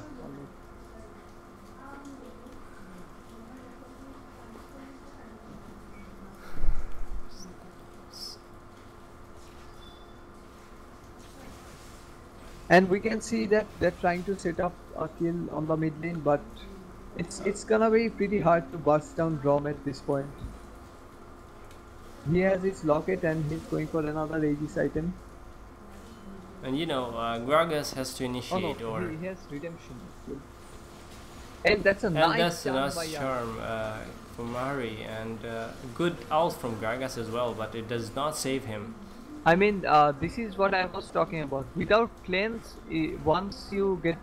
And we can see that they're trying to set up a kill on the mid lane, but it's gonna be pretty hard to burst down Braum at this point. He has his locket and he's going for another Aegis item. And you know, Gragas has to initiate, he has redemption. And that's a nice charm by charm from Ari, and good ult from Gragas as well, but it does not save him. I mean, this is what I was talking about. Without cleanse, once you get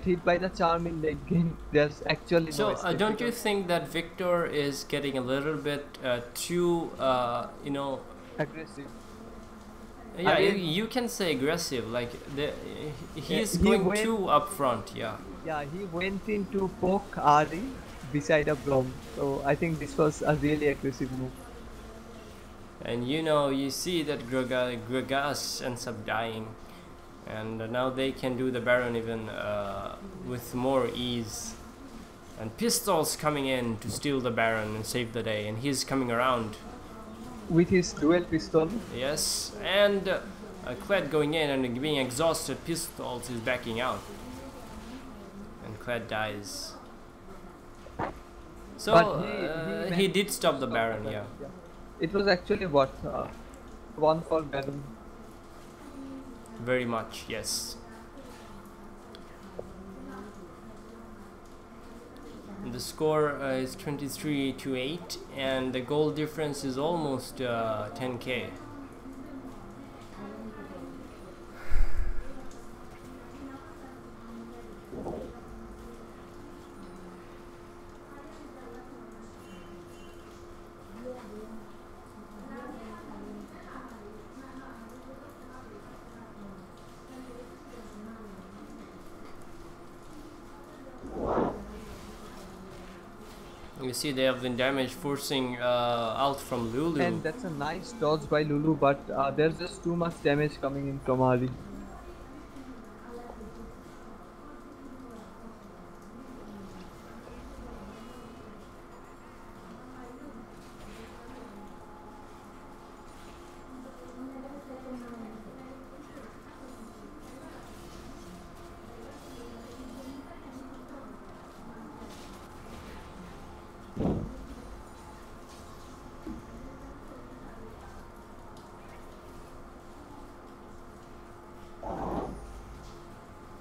hit by the charm in late game, there's actually no escape. So don't you think that Victor is getting a little bit too, you know, aggressive? Yeah, I mean, you can say aggressive. Like he's going too upfront. Yeah. Yeah, he went in to poke Ari beside a Braum. So I think this was a really aggressive move. And you know, you see that Gragas ends up dying, and now they can do the Baron even with more ease. And Pistol's coming in to steal the Baron and save the day, and he's coming around with his dual pistol. Yes, and Kled going in and being exhausted. Pistols is backing out, and Kled dies. So he did stop the Baron, yeah. It was actually what one for Baron. Very much, yes. The score is 23-8, and the goal difference is almost 10k. You see they have been damaged, forcing out from Lulu. And that's a nice dodge by Lulu, but there's just too much damage coming in from Ari.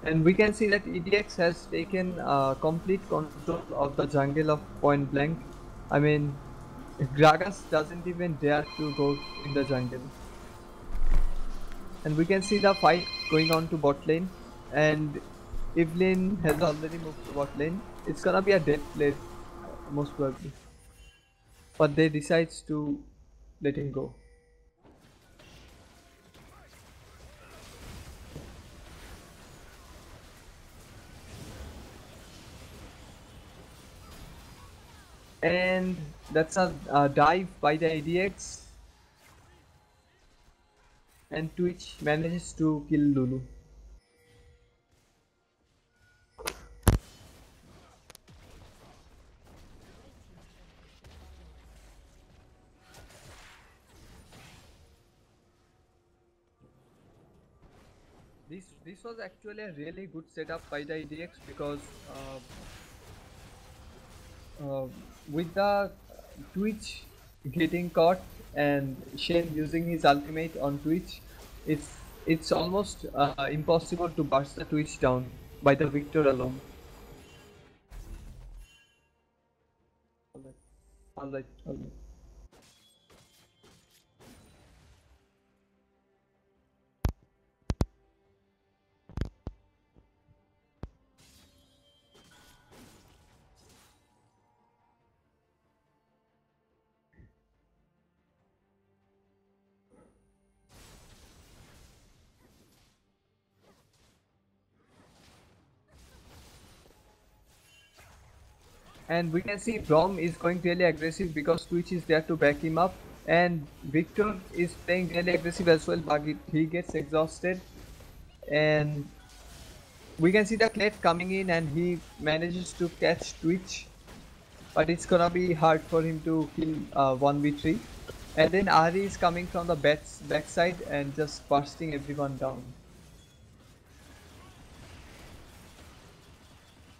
And we can see that EDX has taken complete control of the jungle of Point Blank. I mean, Gragas doesn't even dare to go in the jungle. And we can see the fight going on to bot lane, and Evelyn has already moved to bot lane. It's gonna be a dead play, most probably. But they decide to let him go. And that's a dive by the EDX, and Twitch manages to kill Lulu. This was actually a really good setup by the EDX, because with the Twitch getting caught and Shen using his ultimate on Twitch, it's almost impossible to burst the Twitch down by the Victor alone. Alright. And we can see Brom is going really aggressive because Twitch is there to back him up, and Victor is playing really aggressive as well, but he gets exhausted. And we can see the Kled coming in, and he manages to catch Twitch, but it's gonna be hard for him to kill 1v3. And then Ari is coming from the backside and just bursting everyone down.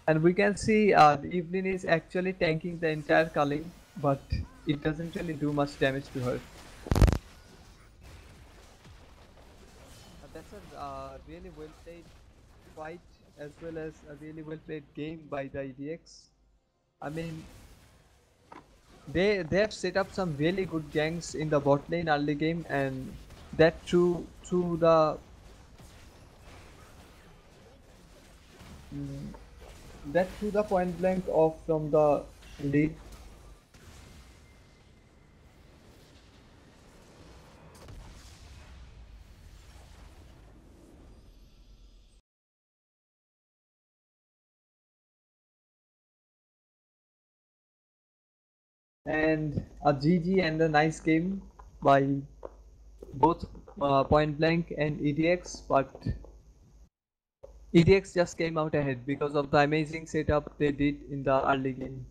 And we can see Evelyn is actually tanking the entire culling, but it doesn't really do much damage to her. That's a really well played fight, as well as a really well played game by the EDX. I mean, they have set up some really good ganks in the bot lane early game, and that through the Point Blank off from the lead. And a GG and a nice game by both Point Blank and EDX, but EDX just came out ahead because of the amazing setup they did in the early game.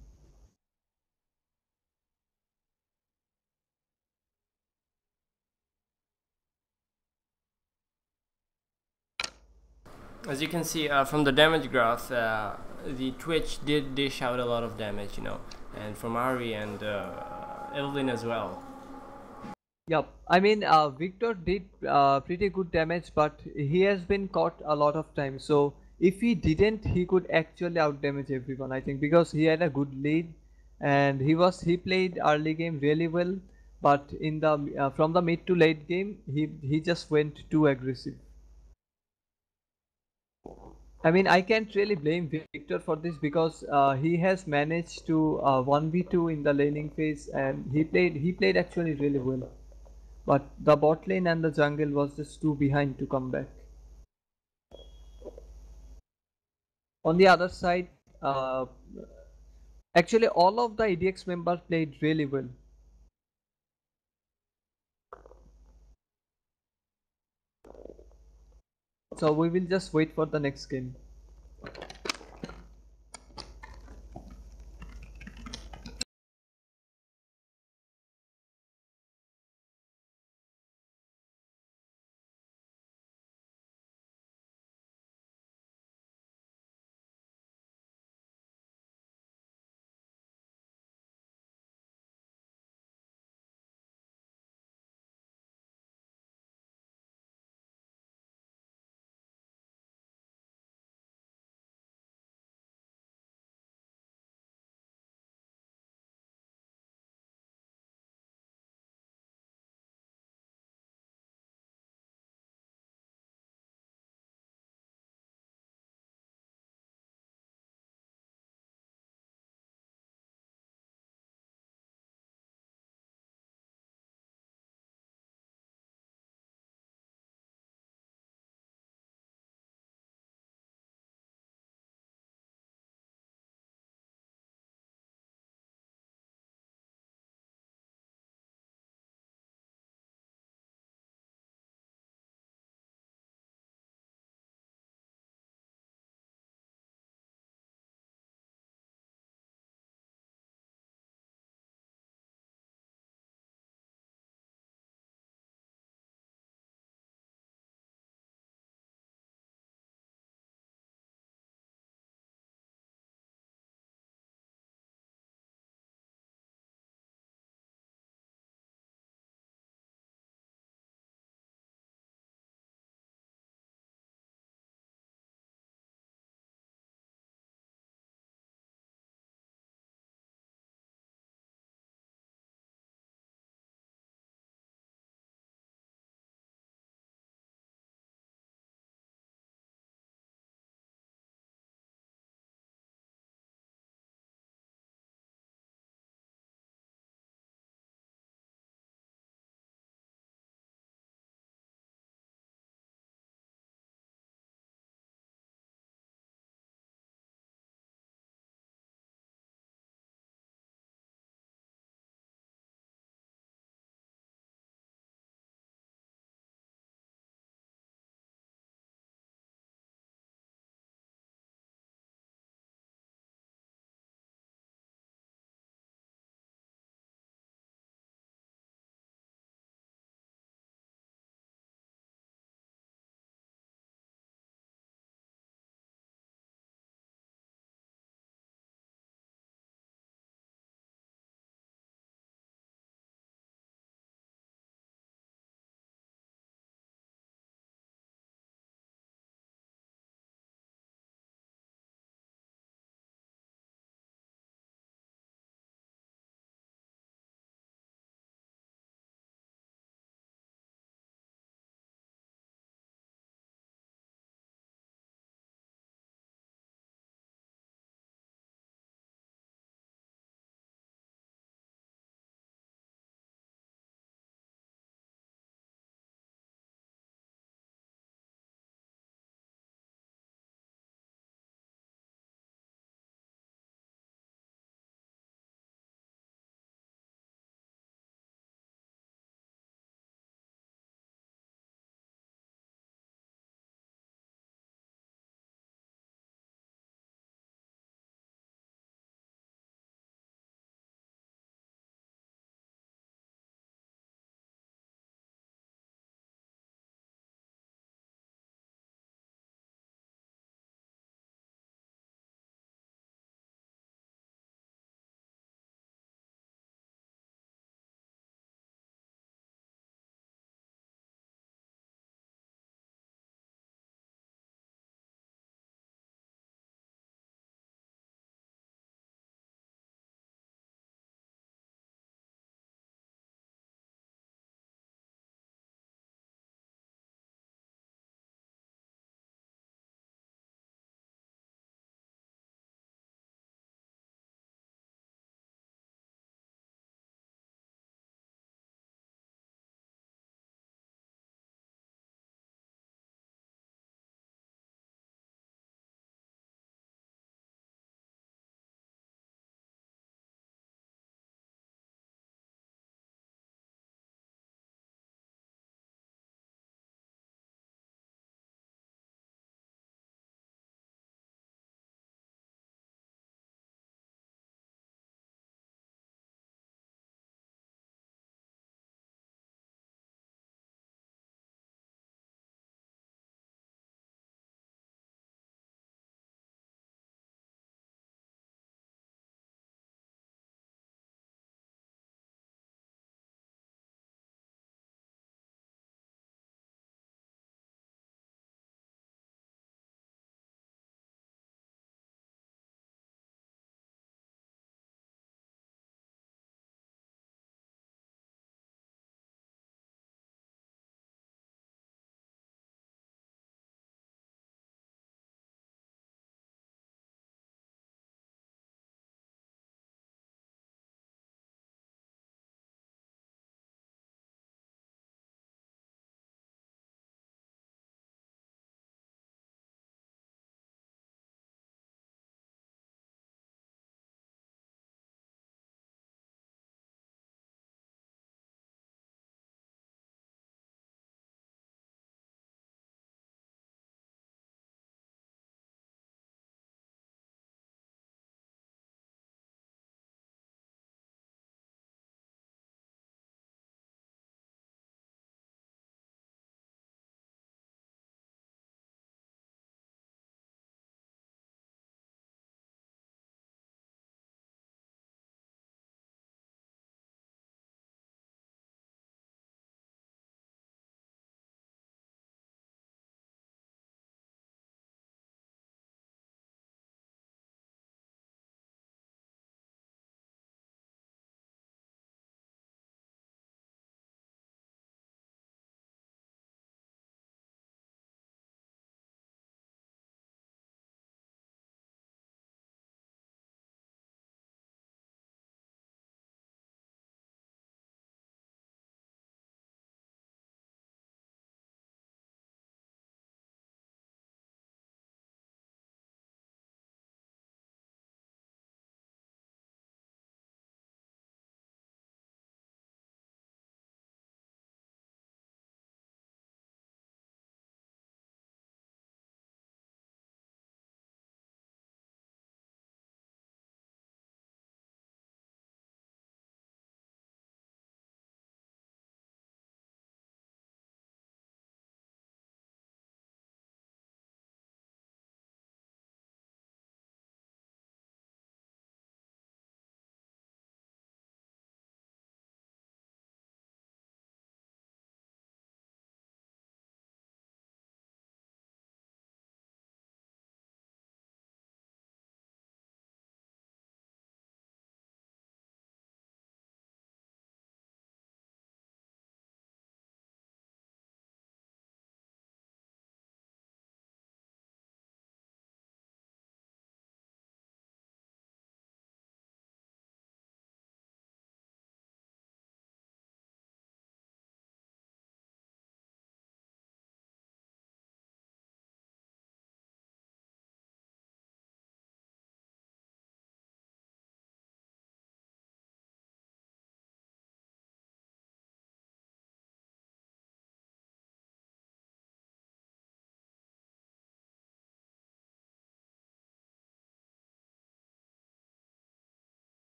As you can see from the damage graph, the Twitch did dish out a lot of damage, and from Ari and Evelyn as well. Yep, I mean Victor did pretty good damage, but he has been caught a lot of times. So if he didn't, he could actually out damage everyone. I think because he had a good lead, and he played early game really well, but in the from the mid to late game, he just went too aggressive. I mean, I can't really blame Victor for this because he has managed to 1v2 in the laning phase, and he played actually really well. But the bot lane and the jungle was just too behind to come back. On the other side, actually all of the EDX members played really well. So we will just wait for the next game.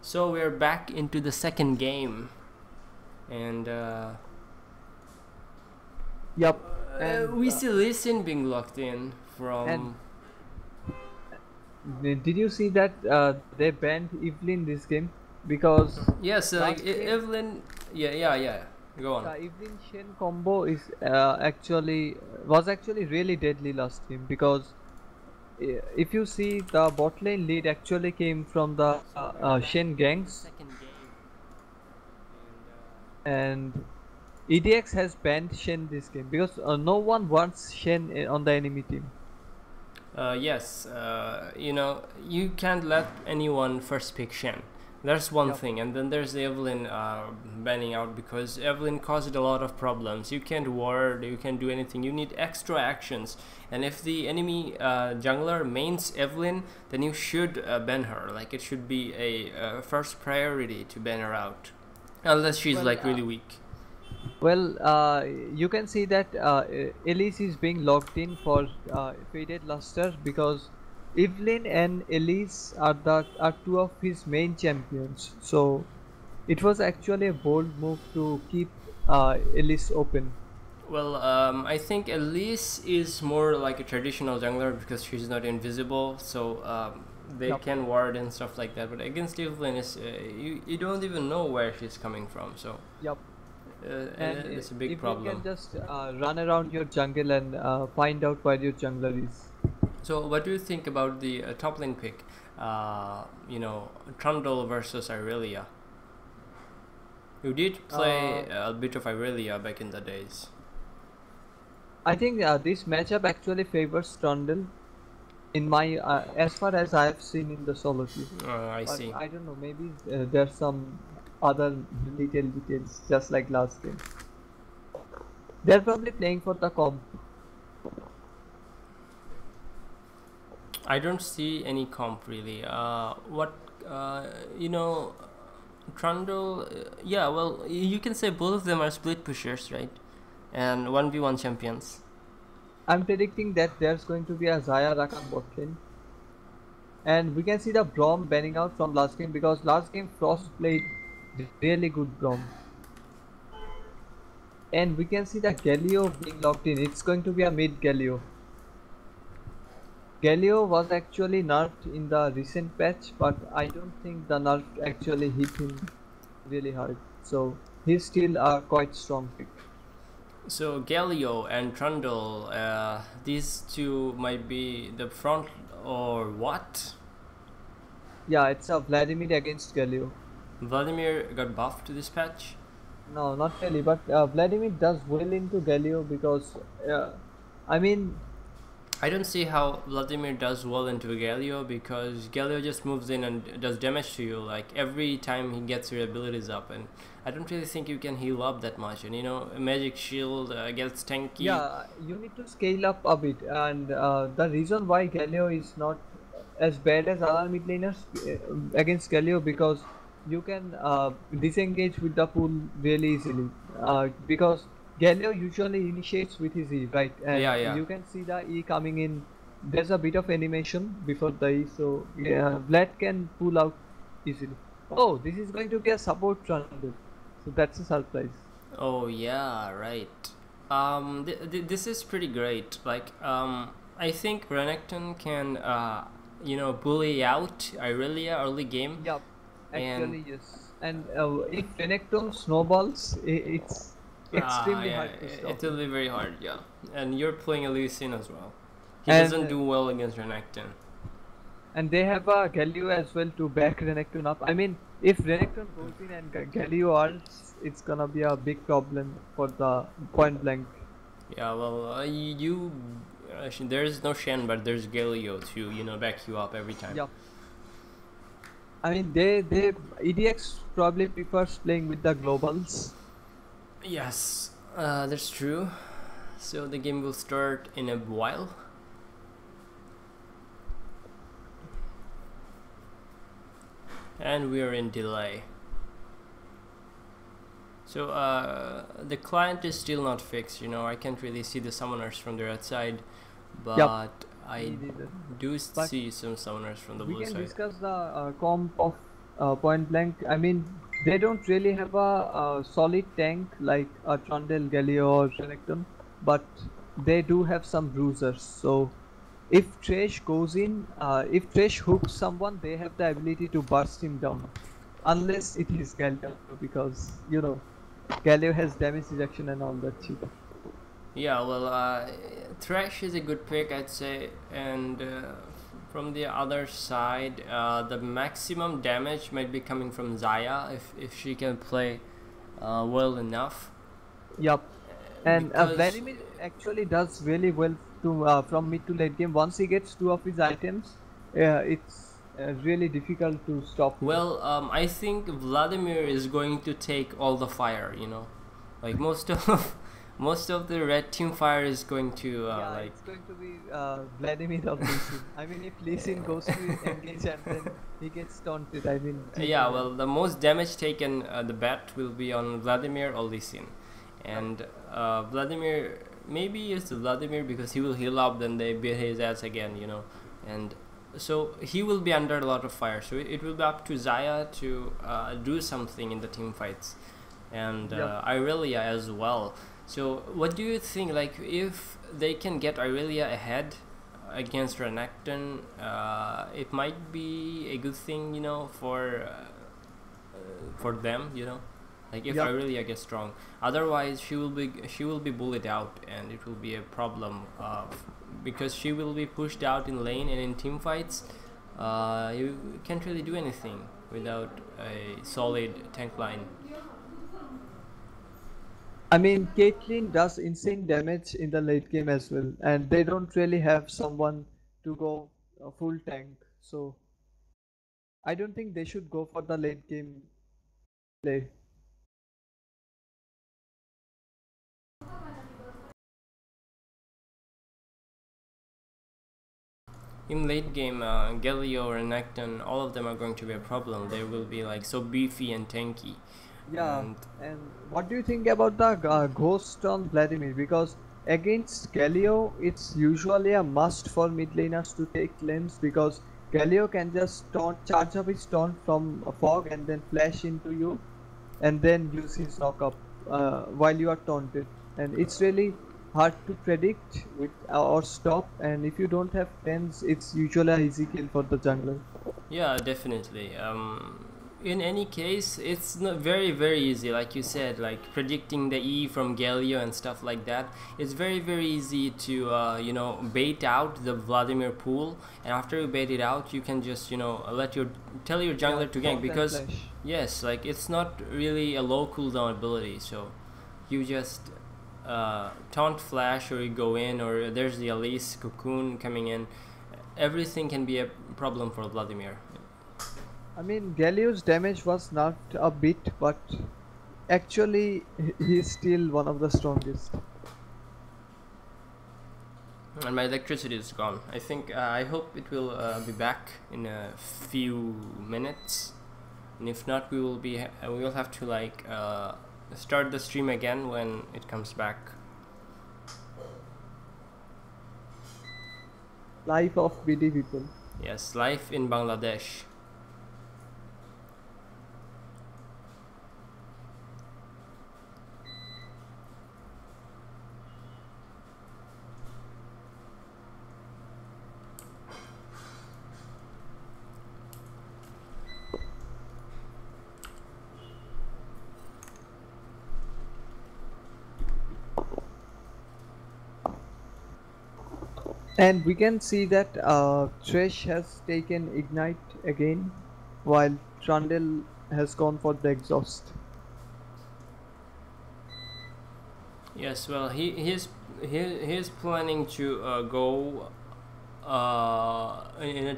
So we're back into the second game, and Yep. we see Lee Sin being locked in from. Did you see that they banned Evelyn this game because Yes, Evelyn. Yeah. Go on. the Evelyn Shen combo is was actually really deadly last game because if you see the bot lane lead actually came from the Shen gangs, and EDX has banned Shen this game because no one wants Shen on the enemy team. Yes, you can't let anyone first pick Shen. That's one thing, and then there's the Evelyn banning out because Evelyn caused a lot of problems. You can't ward, you can't do anything. You need extra actions, and if the enemy jungler mains Evelyn, then you should ban her. Like it should be a first priority to ban her out, unless she's really weak. Well, you can see that Elise is being locked in for Faded Luster because Evelyn and Elise are two of his main champions. So it was actually a bold move to keep Elise open. Well, I think Elise is more like a traditional jungler because she's not invisible, so they can ward and stuff like that. But against Evelyn, you don't even know where she's coming from. So and it's a big problem. You can just run around your jungle and find out where your jungler is. So what do you think about the top lane pick? Trundle versus Irelia. You did play a bit of Irelia back in the days. I think this matchup actually favors Trundle in my as far as I have seen in the solo queue. I see. I don't know, maybe there's some other little details just like last game. They're probably playing for the comp. I don't see any comp really. Trundle, yeah, well, you can say both of them are split pushers, right? And 1v1 champions. I'm predicting that there's going to be a Zaya Rakan bot lane. And we can see the Braum banning out from last game because last game Frost played really good Braum. And we can see the Galio being locked in. It's going to be a mid Galio. Galio was actually nerfed in the recent patch, but I don't think the nerf actually hit him really hard. So he's still a quite strong pick. So Galio and Trundle, these two might be the front or what? Yeah, it's a Vladimir against Galio. Vladimir got buffed this patch? No, not really, but Vladimir does well into Galio because, I don't see how Vladimir does well into Galio because Galio just moves in and does damage to you like every time he gets your abilities up, and I don't really think you can heal up that much, and a magic shield gets tanky. Yeah, you need to scale up a bit, and the reason why Galio is not as bad as other mid laners against Galio because you can disengage with the pool really easily because Galio usually initiates with his E, right? And you can see the E coming in. There's a bit of animation before the E, so Vlad can pull out easily. Oh, this is going to be a support Trundle, so that's a surprise. Oh yeah, right. This is pretty great. Like, I think Renekton can, bully out Irelia early game. Yep, actually yes. And if Renekton snowballs, it's extremely hard to stop. It will be very hard, yeah. And you're playing Lee Sin as well. He doesn't do well against Renekton. And they have a Galio as well to back Renekton up. I mean, if Renekton goes in and Galio ults, it's gonna be a big problem for the point blank. Yeah, well, there's no Shen, but there's Galio to back you up every time. Yeah. I mean, EDX probably prefers playing with the globals. Yes, that's true. So the game will start in a while. And we are in delay. So the client is still not fixed, I can't really see the summoners from the red side, but I do see some summoners from the blue side. We can discuss the comp of point blank. I mean, they don't really have a solid tank like a Trundle, Galio, or Renekton, but they do have some bruisers. So if Thresh goes in, if Thresh hooks someone, they have the ability to burst him down. Unless it is Galio, because you know, Galio has damage reduction and all that shit. Yeah, well, Thresh is a good pick, I'd say, and from the other side, the maximum damage might be coming from Zaya if she can play well enough. Yup. And Because Vladimir actually does really well to from mid to late game. Once he gets two of his items, it's really difficult to stop him. well, I think Vladimir is going to take all the fire. You know, like most of most of the red team fire is going to Yeah, like. it's going to be Vladimir or Lee Sin. I mean, if Lee Sin goes to engage and then he gets taunted, I mean. Yeah, well, the most damage taken, the bet will be on Vladimir or Lee Sin. And Vladimir, maybe it's Vladimir because he will heal up, then they beat his ass again, you know. And so he will be under a lot of fire. So it will be up to Zaya to do something in the team fights. And Irelia as well. So what do you think, like, if they can get Irelia ahead against Renekton, it might be a good thing, you know, for them, you know, like if Irelia gets strong. Otherwise, she will be bullied out, and it will be a problem because she will be pushed out in lane, and in team fights, you can't really do anything without a solid tank line. I mean, Caitlyn does insane damage in the late game as well, and they don't really have someone to go full tank. So I don't think they should go for the late game play. In late game, Galio or Renekton, all of them are going to be a problem. They will be like so beefy and tanky. Yeah, and what do you think about the ghost on Vladimir? Because against Galio, it's usually a must for mid laners to take lanes because Galio can just charge up his taunt from a fog and then flash into you, and then use his knock up while you are taunted. And it's really hard to predict with or stop. And if you don't have tens, it's usually an easy kill for the jungler. Yeah, definitely. In any case, it's not very easy, like you said, like predicting the E from Galio and stuff like that. It's very easy to you know, bait out the Vladimir pool, and after you bait it out, you can just, you know, tell your jungler to gank, because yes, like it's not really a low cooldown ability, so you just taunt flash, or you go in, or there's the Elise cocoon coming in. Everything can be a problem for Vladimir. I mean, Galio's damage was not a bit, but actually he's still one of the strongest. And my electricity is gone. I think I hope it will be back in a few minutes, and if not, we will have to like start the stream again when it comes back. Life of BD people. Yes, life in Bangladesh. And we can see that Thresh has taken Ignite again, while Trundle has gone for the Exhaust. Yes, well, he's planning to go in a